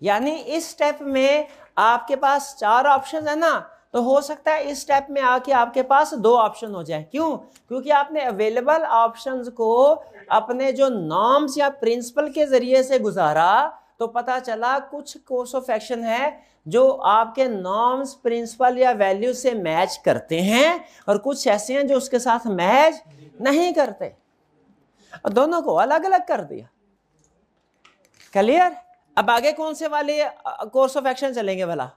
यानी इस स्टेप में आपके पास 4 ऑप्शन है ना, तो हो सकता है इस स्टेप में आके आपके पास 2 ऑप्शन हो जाए। क्यों? क्योंकि आपने अवेलेबल ऑप्शंस को अपने जो नॉर्म्स या प्रिंसिपल के जरिए से गुजारा, तो पता चला कुछ कोर्स ऑफ एक्शन है जो आपके नॉर्म्स, प्रिंसिपल या वैल्यू से मैच करते हैं और कुछ ऐसे हैं जो उसके साथ मैच नहीं करते, और दोनों को अलग अलग कर दिया। क्लियर? अब आगे कौन से वाले कोर्स ऑफ एक्शन चलेंगे भला,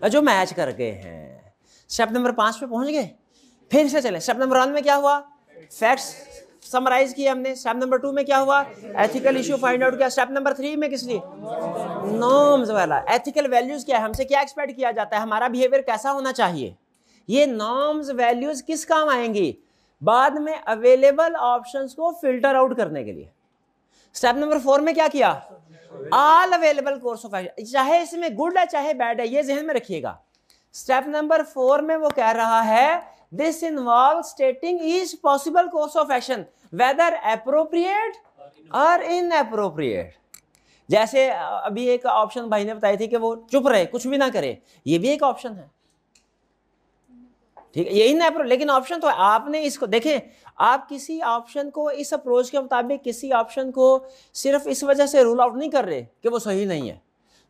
जो मैच कर गए हैं। स्टेप नंबर 5 पे पहुंच गए, फिर से चलें। स्टेप नंबर 1 में क्या हुआ, फैक्ट्स समराइज किया हमने। स्टेप नंबर 2 में क्या हुआ, एथिकल इशू फाइंड आउट किया। स्टेप नंबर 3 में किस लिए, नॉर्म्स वाला। एथिकल वैल्यूज क्या है, हमसे क्या एक्सपेक्ट किया जाता है, हमारा बिहेवियर कैसा होना चाहिए, ये नॉर्म्स वैल्यूज किस काम आएंगी, बाद में अवेलेबल ऑप्शंस को फिल्टर आउट करने के लिए। स्टेप नंबर 4 में क्या किया, all available course of action, चाहे इसमें गुड है चाहे बैड है, ये ध्यान में रखिएगा। स्टेप नंबर 4 में वो कह रहा है this involve stating each possible course of action whether appropriate और इनएप्रोप्रिएट। जैसे अभी एक ऑप्शन भाई ने बताई थी कि वो चुप रहे, कुछ भी ना करे, ये भी एक ऑप्शन है, ठीक है, यही ना, लेकिन ऑप्शन तो आपने इसको देखें, आप किसी ऑप्शन को इस अप्रोच के मुताबिक किसी ऑप्शन को सिर्फ इस वजह से रूल आउट नहीं कर रहे कि वो सही नहीं है,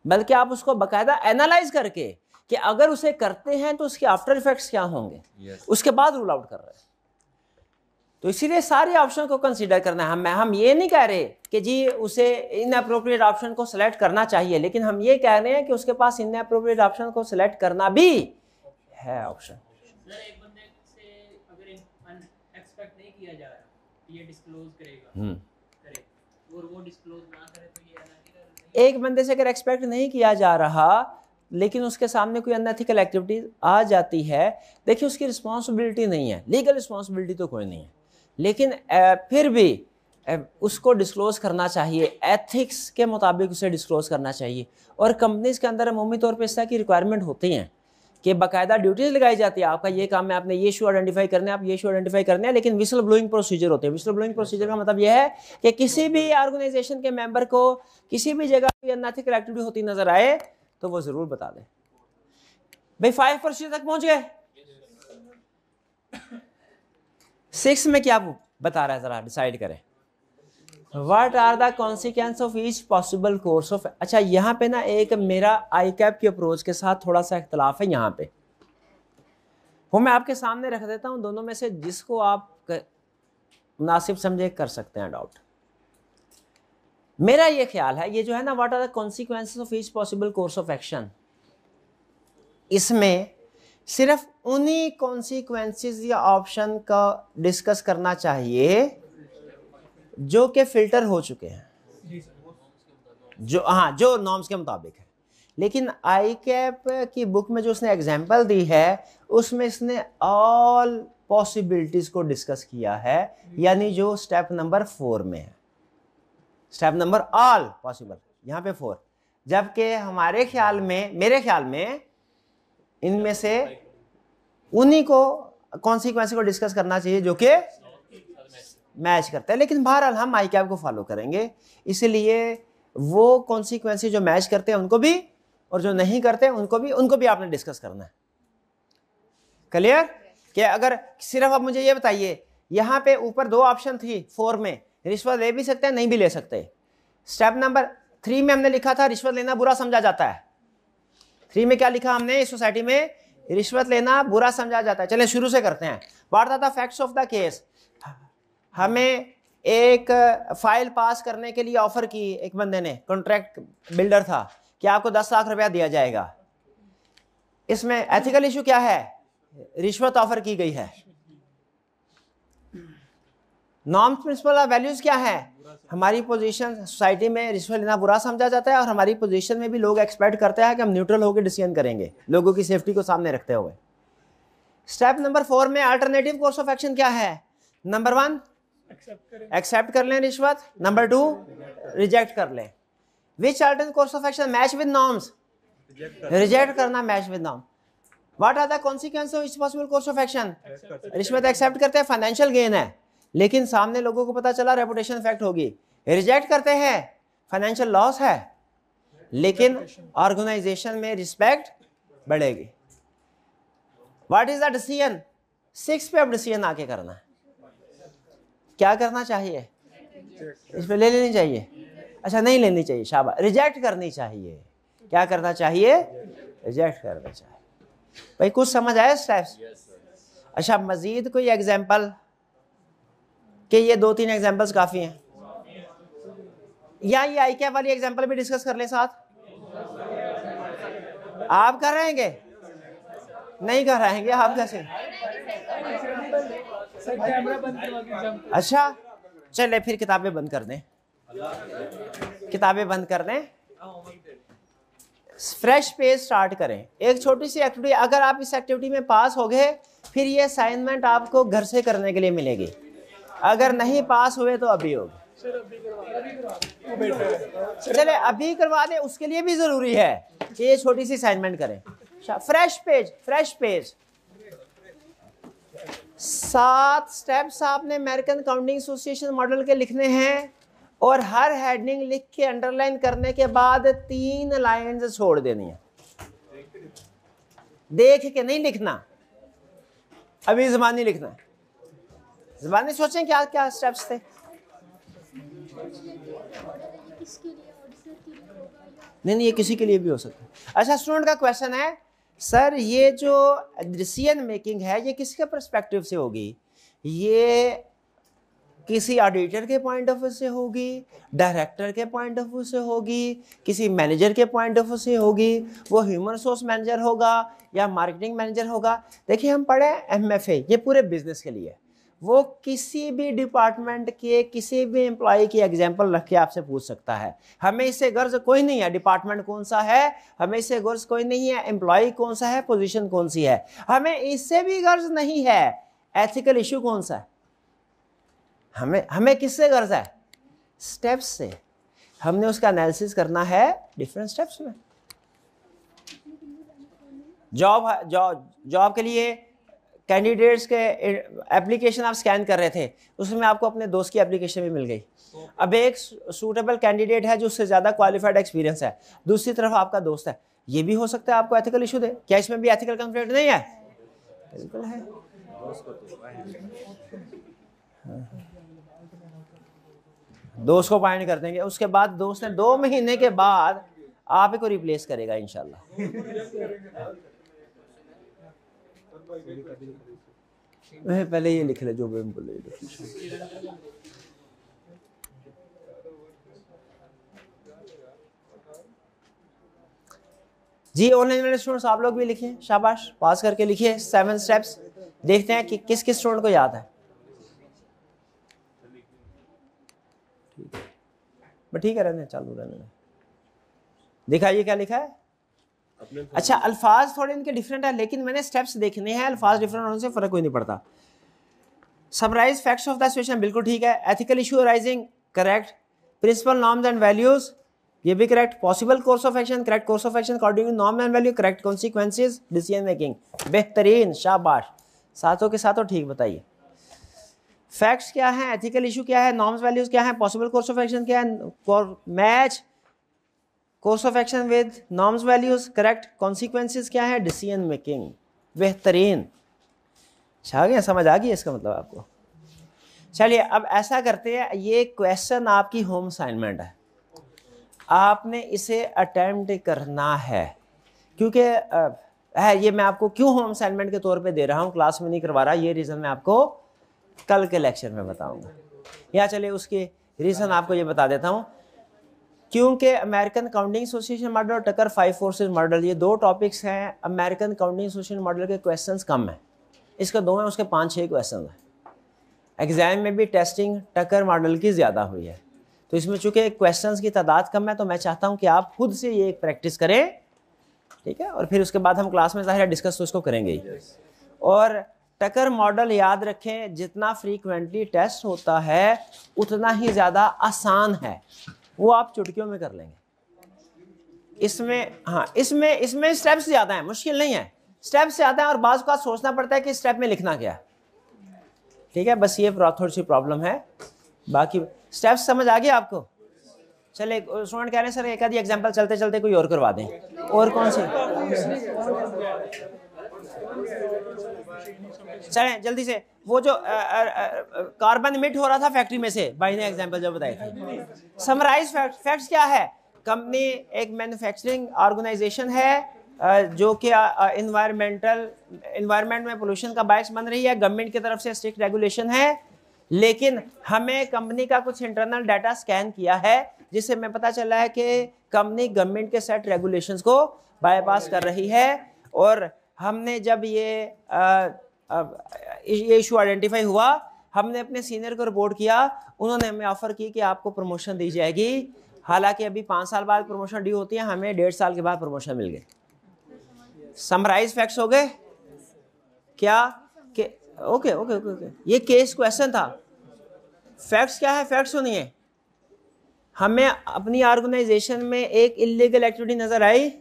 बल्कि आप उसको बाकायदा एनालाइज करके कि अगर उसे करते हैं तो उसके आफ्टर इफेक्ट्स क्या होंगे, उसके बाद रूल आउट कर रहे हैं। तो इसीलिए सारे ऑप्शन को कंसीडर करना है। हम ये नहीं कह रहे कि जी उसे इनअप्रोप्रिएट ऑप्शन को सिलेक्ट करना चाहिए, लेकिन हम ये कह रहे हैं कि उसके पास इनअप्रोप्रिएट ऑप्शन को सिलेक्ट करना भी है ऑप्शन। एक बंदे से अगर अनएक्सपेक्ट नहीं किया जा रहा, ये डिस्क्लोज करेगा, करे, और वो डिस्क्लोज ना करे तो ये अनएथिकल। एक बंदे से अगर एक्सपेक्ट नहीं किया जा रहा लेकिन उसके सामने कोई अनएथिकल एक्टिविटी आ जाती है, देखिए उसकी रिस्पॉन्सिबिलिटी नहीं है, लीगल रिस्पॉन्सिबिलिटी तो कोई नहीं है, लेकिन फिर भी उसको डिस्क्लोज करना चाहिए, एथिक्स के मुताबिक उसे डिस्क्लोज करना चाहिए। और कंपनीज के अंदर अमूमी तौर पर इस तरह की रिक्वायरमेंट होती हैं कि बाकायदा ड्यूटीज लगाई जाती है, आपका ये काम है, आपने ये इशू आइडेंटिफाई करने हैं, आप ये इशू आइडेंटिफाई करने हैं, लेकिन विसल ब्लोइंग प्रोसीजर होते हैं। विसल ब्लोइंग प्रोसीजर का मतलब यह है कि किसी भी ऑर्गेनाइजेशन के मेंबर को किसी भी जगह कोई अनएथिकल एक्टिविटी होती नजर आए तो वो जरूर बता दे। भाई 5 प्रोसीजर तक पहुंच गए। 6 में क्या बता रहा है, जरा डिसाइड करें। What are the consequences of each possible course of। अच्छा यहाँ पे ना एक मेरा आई कैप की अप्रोच के साथ थोड़ा सा इख्तलाफ है यहाँ पे, वो मैं आपके सामने रख देता हूँ, दोनों में से जिसको आप मुनासिब समझे कर सकते हैं डाउट। मेरा ये ख्याल है ये जो है ना what are the consequences of each possible course of action, इसमें सिर्फ उन्हीं कॉन्सिक्वेंसेस या ऑप्शन का डिस्कस करना चाहिए जो के फिल्टर हो चुके हैं, जो नॉर्म्स के मुताबिक है। लेकिन आई कैप की बुक में जो उसने एग्जांपल दी है उसमें इसने ऑल पॉसिबिलिटीज को डिस्कस किया है, यानी जो स्टेप नंबर 4 में है, स्टेप नंबर ऑल पॉसिबल, यहाँ पे 4, जबकि हमारे ख्याल में, मेरे ख्याल में इनमें से उन्हीं को कॉन्सिक्वेंस को डिस्कस करना चाहिए जो कि मैच करता है। लेकिन बहरहाल हम आई कैप को फॉलो करेंगे, इसलिए वो कॉन्सिक्वेंसेस जो मैच करते हैं उनको भी और जो नहीं करते उनको भी आपने डिस्कस करना है। क्लियर? कि अगर सिर्फ आप मुझे ये बताइए, यहाँ पे ऊपर 2 ऑप्शन थी 4 में, रिश्वत ले भी सकते हैं नहीं भी ले सकते। स्टेप नंबर 3 में हमने लिखा था रिश्वत लेना बुरा समझा जाता है। 3 में क्या लिखा हमने, इस सोसाइटी में रिश्वत लेना बुरा समझा जाता है। चलें शुरू से करते हैं। What are the facts of the case. हमें एक फाइल पास करने के लिए ऑफर की एक बंदे ने, कॉन्ट्रैक्ट बिल्डर था, कि आपको 10 लाख रुपया दिया जाएगा। इसमें एथिकल इशू क्या है, रिश्वत ऑफर की गई है। नॉर्म्स प्रिंसिपल और वैल्यूज क्या है? हमारी पोजीशन सोसाइटी में रिश्वत लेना बुरा समझा जाता है और हमारी पोजीशन में भी लोग एक्सपेक्ट करते हैं कि हम न्यूट्रल होकर डिसीजन करेंगे लोगों की सेफ्टी को सामने रखते हुए। स्टेप नंबर 4 में अल्टरनेटिव कोर्स ऑफ एक्शन क्या है? नंबर 1 एक्सेप्ट कर लें रिश्वत, नंबर 2 रिजेक्ट कर लें। Which alternative course of action match with norms? Reject करना match with norm. What are the consequences of each possible course of action? रिश्वत एक्सेप्ट करते हैं, फाइनेंशियल गेन है, लेकिन सामने लोगों को पता चला रेपुटेशन इफेक्ट होगी। रिजेक्ट करते हैं, फाइनेंशियल लॉस है, लेकिन ऑर्गेनाइजेशन में रिस्पेक्ट बढ़ेगी। What is the decision? 6 पे अब डिसीजन आके करना है। क्या करना चाहिए? इस पे ले लेनी चाहिए? अच्छा नहीं लेनी चाहिए, शाबाश। रिजेक्ट करनी चाहिए। क्या करना चाहिए? रिजेक्ट करना चाहिए। भाई कुछ समझ आया स्टेप्स? अच्छा मजीद कोई एग्जांपल? कि ये 2-3 एग्जांपल्स काफी हैं, या ये आई कैप वाली एग्जांपल भी डिस्कस कर लें साथ? आप कर रहेंगे? नहीं कर रहेंगे आप कैसे? अच्छा चले फिर किताबें बंद कर दें, किताबें बंद कर दें, फ्रेश पेज स्टार्ट करें। एक छोटी सी एक्टिविटी, अगर आप इस एक्टिविटी में पास हो गए फिर ये असाइनमेंट आपको घर से करने के लिए मिलेगी। अगर नहीं पास हुए तो अभी होगी। चले अभी करवा दें, उसके लिए भी जरूरी है कि ये छोटी सी असाइनमेंट करें। Fresh page, fresh page. 7 steps आपने अमेरिकन अकाउंटिंग एसोसिएशन मॉडल के लिखने हैं और हर हेडिंग लिख के अंडरलाइन करने के बाद 3 लाइंस छोड़ देनी है। देख के नहीं लिखना, अभी ज़बानी लिखना है। ज़बानी सोचें क्या क्या स्टेप्स थे। नहीं ये किसी के लिए भी हो सकता है। अच्छा स्टूडेंट का क्वेश्चन है, सर ये जो डिसीजन मेकिंग है ये किसके पर्सपेक्टिव से होगी? ये किसी ऑडिटर के पॉइंट ऑफ व्यू से होगी, डायरेक्टर के पॉइंट ऑफ व्यू से होगी, किसी मैनेजर के पॉइंट ऑफ व्यू से होगी, वो ह्यूमन रिसोर्स मैनेजर होगा या मार्केटिंग मैनेजर होगा? देखिए हम पढ़े MFA, ये पूरे बिजनेस के लिए। वो किसी भी डिपार्टमेंट के किसी भी एम्प्लॉय की एग्जांपल रख के आपसे पूछ सकता है। हमें इससे गर्ज कोई नहीं है डिपार्टमेंट कौन सा है, हमें इससे गर्ज कोई नहीं है एम्प्लॉय कौन सा है, पोजीशन कौन सी है, हमें इससे भी गर्ज नहीं है एथिकल इशू कौन सा है। हमें किससे गर्ज है? स्टेप्स से। हमने उसका एनालिसिस करना है डिफरेंट स्टेप्स में। जॉब के लिए कैंडिडेट्स के एप्लीकेशन आप स्कैन कर रहे थे, उसमें आपको अपने दोस्त की एप्लीकेशन भी मिल गई। अब एक सूटेबल कैंडिडेट है जो उससे ज़्यादा क्वालिफाइड एक्सपीरियंस है, दूसरी तरफ आपका दोस्त है, ये भी हो सकता है आपको एथिकल इशू दे। क्या इसमें भी एथिकल कॉन्फ्लिक्ट नहीं है? बिल्कुल है। दोस्त को पॉइंट कर देंगे, उसके बाद दोस्त ने 2 महीने के बाद आप ही को रिप्लेस करेगा इंशाल्लाह। पहले ये लिख ले जो भी बोले। जी ऑनलाइन वाले स्टूडेंट्स आप लोग भी लिखिए, शाबाश, पास करके लिखिए 7 स्टेप्स। देखते हैं कि किस किस स्टूडेंट को याद है। ठीक है रहने, चालू रहने। दिखाइए क्या लिखा है। अच्छा अल्फाज थोड़े इनके डिफरेंट है, लेकिन मैंने स्टेप्स देखने हैं, अल्फाज डिफरेंट होने से फर्क कोई नहीं पड़ता। Summarise facts of the situation, बिल्कुल ठीक है। Ethical issue arising, correct. Principle norms and values, ये भी correct. Possible course of action, correct. Course of action according to norm and value, correct. Consequences, decision making, बेहतरीन, शाबाश, सातों के सातों ठीक बताइए। फैक्ट्स क्या है, एथिकल इशू क्या है, नॉर्म्स वैल्यूज क्या है, पॉसिबल कोर्स ऑफ एक्शन क्या है, match course of action with norms values, correct. Consequences क्या है, डिसीजन मेकिंग, बेहतरीन। आ गया, समझ आ गई इसका मतलब आपको। चलिए अब ऐसा करते हैं, ये क्वेश्चन आपकी होम असाइनमेंट है, आपने इसे अटेम्प्ट करना है। क्योंकि ये मैं आपको क्यों होम असाइनमेंट के तौर पे दे रहा हूँ, क्लास में नहीं करवा रहा, ये रीज़न मैं आपको कल के लेक्चर में बताऊंगा। या चलिए उसके रीज़न आपको ये बता देता हूँ। क्योंकि अमेरिकन अकाउंटिंग एसोसिएशन मॉडल और टकर 5 फोर्सेस मॉडल, ये 2 टॉपिक्स हैं। अमेरिकन अकाउंटिंग एसोसिएशन मॉडल के क्वेश्चंस कम हैं, इसके 2 हैं, उसके 5-6 क्वेश्चन हैं। एग्ज़ाम में भी टेस्टिंग टकर मॉडल की ज़्यादा हुई है। तो इसमें चूंकि क्वेश्चंस की तादाद कम है तो मैं चाहता हूं कि आप खुद से ये एक प्रैक्टिस करें, ठीक है, और फिर उसके बाद हम क्लास में ज़ाहिर डिस्कस तो इसको करेंगे ही। और टकर मॉडल याद रखें, जितना फ्रीक्वेंटली टेस्ट होता है उतना ही ज़्यादा आसान है, वो आप चुटकियों में कर लेंगे। इसमें हाँ, इसमें स्टेप्स ज़्यादा हैं, मुश्किल नहीं है, स्टेप्स ज़्यादा है और बाज़ का सोचना पड़ता है कि स्टेप में लिखना क्या है, ठीक है, बस ये थोड़ी सी प्रॉब्लम है। बाकी स्टेप्स समझ आ गया आपको? चले, स्टूडेंट कह रहे हैं सर एक आधी एग्जांपल चलते चलते कोई और करवा दें। और कौन सी? चलें जल्दी से, वो जो कार्बन इमिट हो रहा था फैक्ट्री में से, भाई ने एग्जांपल जो बताए थे। समराइज फैक्ट्स क्या है? कंपनी एक मैन्युफैक्चरिंग ऑर्गेनाइजेशन है जो कि इन्वायरमेंट में पोल्यूशन का बायस बन रही है, गवर्नमेंट की तरफ से स्ट्रिक्ट रेगुलेशन है, लेकिन हमें कंपनी का कुछ इंटरनल डाटा स्कैन किया है जिससे हमें पता चला है कि कंपनी गवर्नमेंट के सेट रेगुलेशंस को बाईपास कर रही है। और हमने जब ये इशू आइडेंटिफाई हुआ, हमने अपने सीनियर को रिपोर्ट किया, उन्होंने हमें ऑफर की कि आपको प्रमोशन दी जाएगी। हालांकि अभी 5 साल बाद प्रमोशन ड्यू होती है, हमें 1.5 साल के बाद प्रमोशन मिल गए। समराइज फैक्ट्स हो गए क्या? ओके ओके ओके ओके, ये केस क्वेश्चन था। फैक्ट्स क्या है? फैक्ट्स सुनिए, हमें अपनी ऑर्गेनाइजेशन में एक इलीगल एक्टिविटी नजर आई,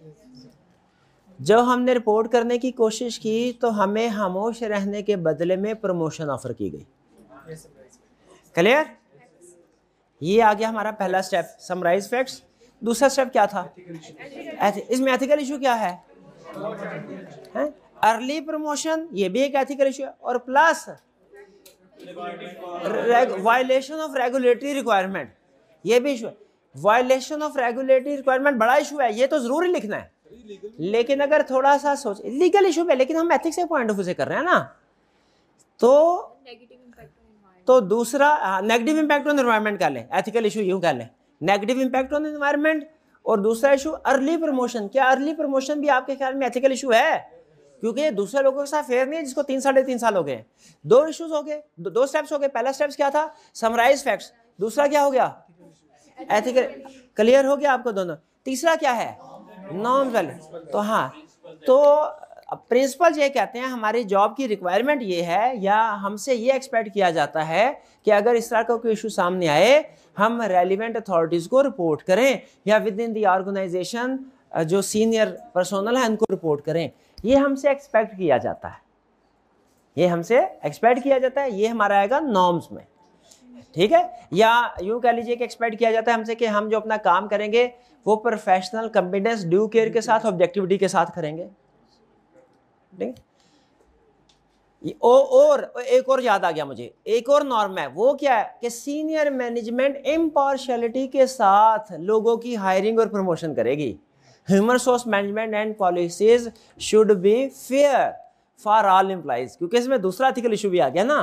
जब हमने रिपोर्ट करने की कोशिश की तो हमें खामोश रहने के बदले में प्रमोशन ऑफर की गई। क्लियर? ये आ गया हमारा पहला स्टेप, समराइज फैक्ट्स। दूसरा स्टेप क्या था? इसमें एथिकल इशू क्या है? अर्ली प्रमोशन, ये भी एक एथिकल इशू है, और plus violation of regulatory requirement, ये भी इशू है। वायलेशन ऑफ रेगुलेटरी रिक्वायरमेंट बड़ा इशू है, ये तो जरूरी लिखना है, लेकिन अगर थोड़ा सा सोच, लीगल इशू है लेकिन हम एथिक्स के पॉइंट ऑफ व्यू से कर रहे हैं ना, तो दूसरा नेगेटिव इंपैक्ट ऑन एनवायरनमेंट कर लें, एथिकल इशू यूं कर लें, नेगेटिव इंपैक्ट ऑन एनवायरनमेंट। और दूसरा इशू अर्ली प्रमोशन। क्या अर्ली प्रमोशन भी आपके ख्याल में एथिकल इशू है? क्योंकि ये दूसरे लोगों के साथ फेयर नहीं है जिसको 3 साढ़े 3 साल हो गए। 2 इश्यूज हो गए, 2 स्टेप्स हो गए। पहला स्टेप्स क्या था? Summarise facts. दूसरा क्या हो गया? एथिकल। क्लियर हो गया आपको दोनों? तीसरा क्या है? नॉर्म्स वाले। तो हाँ, तो प्रिंसिपल ये कहते हैं हमारी जॉब की रिक्वायरमेंट ये है, या हमसे ये एक्सपेक्ट किया जाता है कि अगर इस तरह का कोई इशू सामने आए हम रेलिवेंट अथॉरिटीज को रिपोर्ट करें, या विद इन दी ऑर्गेनाइजेशन जो सीनियर पर्सोनल है उनको रिपोर्ट करें। ये हमसे एक्सपेक्ट किया जाता है, ये हमसे एक्सपेक्ट किया जाता है, ये हमारा आएगा नॉर्म्स में, ठीक है। या यूं कह लीजिए कि एक्सपेक्ट किया जाता है हमसे कि हम जो अपना काम करेंगे वो प्रोफेशनल कॉम्पिटेंस, ड्यू केयर के साथ, ऑब्जेक्टिविटी के साथ करेंगे, ठीक है। और एक और याद आ गया मुझे, एक और नॉर्म है, वो क्या है कि सीनियर मैनेजमेंट इम्पार्शियलिटी के साथ लोगों की हायरिंग और प्रमोशन करेगी। Human resource management and policies should be fair for all employees, क्योंकि इसमें दूसरा एथिकल इशू भी आ गया ना,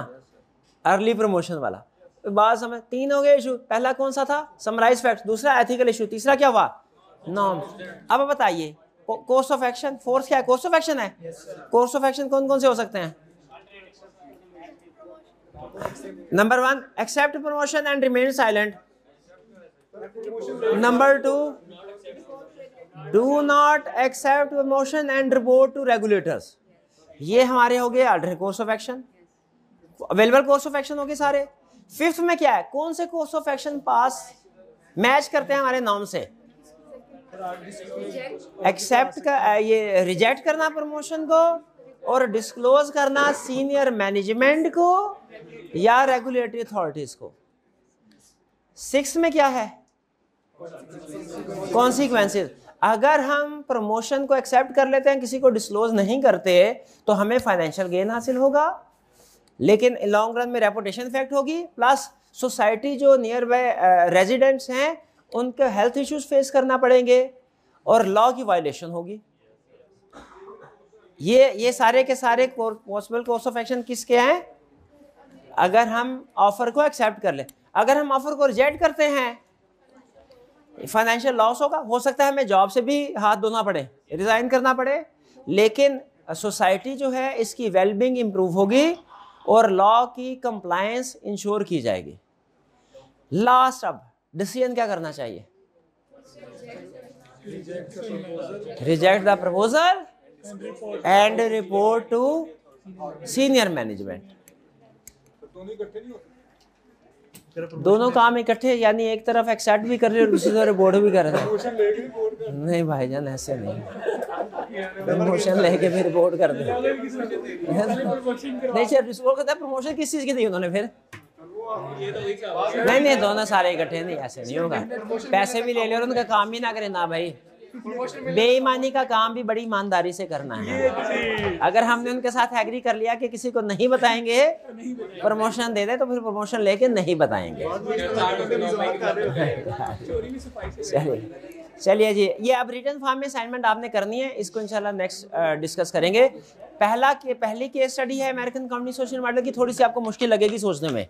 अर्ली प्रमोशन वाला। बात समझ, 3 हो गए इशू। पहला कौन सा था? Summarise facts. दूसरा एथिकल इशू। तीसरा क्या हुआ? नॉर्म्स। अब बताइए कोर्स ऑफ एक्शन। फोर्थ क्या है? कोर्स ऑफ एक्शन है। कोर्स ऑफ एक्शन कौन कौन से हो सकते हैं? Number 1, accept promotion and remain silent. Number 2, do not accept promotion and report to regulators. ये हमारे हो गए alternate course of action, available course of action हो गए सारे। 5th में क्या है? कौन से कोर्स ऑफ एक्शन पास मैच करते हैं हमारे नॉर्म से? एक्सेप्ट का, ये रिजेक्ट करना प्रमोशन को, और डिस्क्लोज करना सीनियर मैनेजमेंट को या रेगुलेटरी अथॉरिटीज को। 6 में क्या है? कॉन्सिक्वेंसेस। अगर हम प्रमोशन को एक्सेप्ट कर लेते हैं, किसी को डिस्क्लोज नहीं करते, तो हमें फाइनेंशियल गेन हासिल होगा, लेकिन लॉन्ग रन में रेपुटेशन इफेक्ट होगी, प्लस सोसाइटी जो नियर बाय रेजिडेंट्स हैं उनके हेल्थ इश्यूज फेस करना पड़ेंगे, और लॉ की वायलेशन होगी। ये सारे के सारे पॉसिबल कोर्स ऑफ एक्शन किसके हैं? अगर हम ऑफर को एक्सेप्ट कर ले। अगर हम ऑफर को रिजेक्ट करते हैं, फाइनेंशियल लॉस होगा, हो सकता है हमें जॉब से भी हाथ धोना पड़े, रिजाइन करना पड़े, लेकिन सोसाइटी जो है इसकी वेलबींग इंप्रूव होगी, और लॉ की कंप्लायंस इंश्योर की जाएगी। लास्ट अब डिसीजन क्या करना चाहिए? Reject the proposal and report to senior management. दोनों काम इकट्ठे, यानी एक तरफ एक्सेप्ट भी कर रहे और दूसरी तरफ रिपोर्ट भी कर रहे हैं। नहीं भाईजान ऐसे नहीं, प्रमोशन लेके फिर रिपोर्ट कर दे। नहीं सर रिपोर्ट करता है, प्रमोशन किस चीज की दी उन्होंने फिर? नहीं दोनों सारे इकट्ठे नहीं, ऐसे नहीं होगा। पैसे भी ले ले और उनका काम भी ना करें ना भाई। बेईमानी का काम भी बड़ी ईमानदारी से करना है। अगर हमने उनके साथ एग्री कर लिया कि किसी को नहीं बताएंगे, प्रमोशन दे दे, तो फिर प्रमोशन लेके नहीं बताएंगे। चलिए जी, ये अब रिटन फॉर्म में असाइनमेंट आपने करनी है, इसको इंशाल्लाह नेक्स्ट डिस्कस करेंगे। पहली केस स्टडी है अमेरिकन कंपनी सोशल मॉडल की, थोड़ी सी आपको मुश्किल लगेगी सोचने में,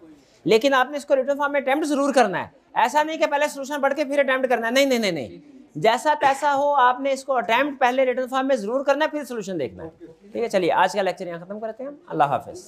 लेकिन आपने इसको रिटन फॉर्म में अटेम्प्ट जरूर करना है। ऐसा नहीं कि पहले सोल्यूशन पढ़ के फिर अटेम्प्ट करना है, नहीं, जैसा तैसा हो आपने इसको अटेम्प्ट पहले रिटन फॉर्म में जरूर करना है, फिर सोल्यूशन देखना है। ठीक है, चलिए आज का लेक्चर यहाँ खत्म करते हैं हम। अल्लाह हाफिज।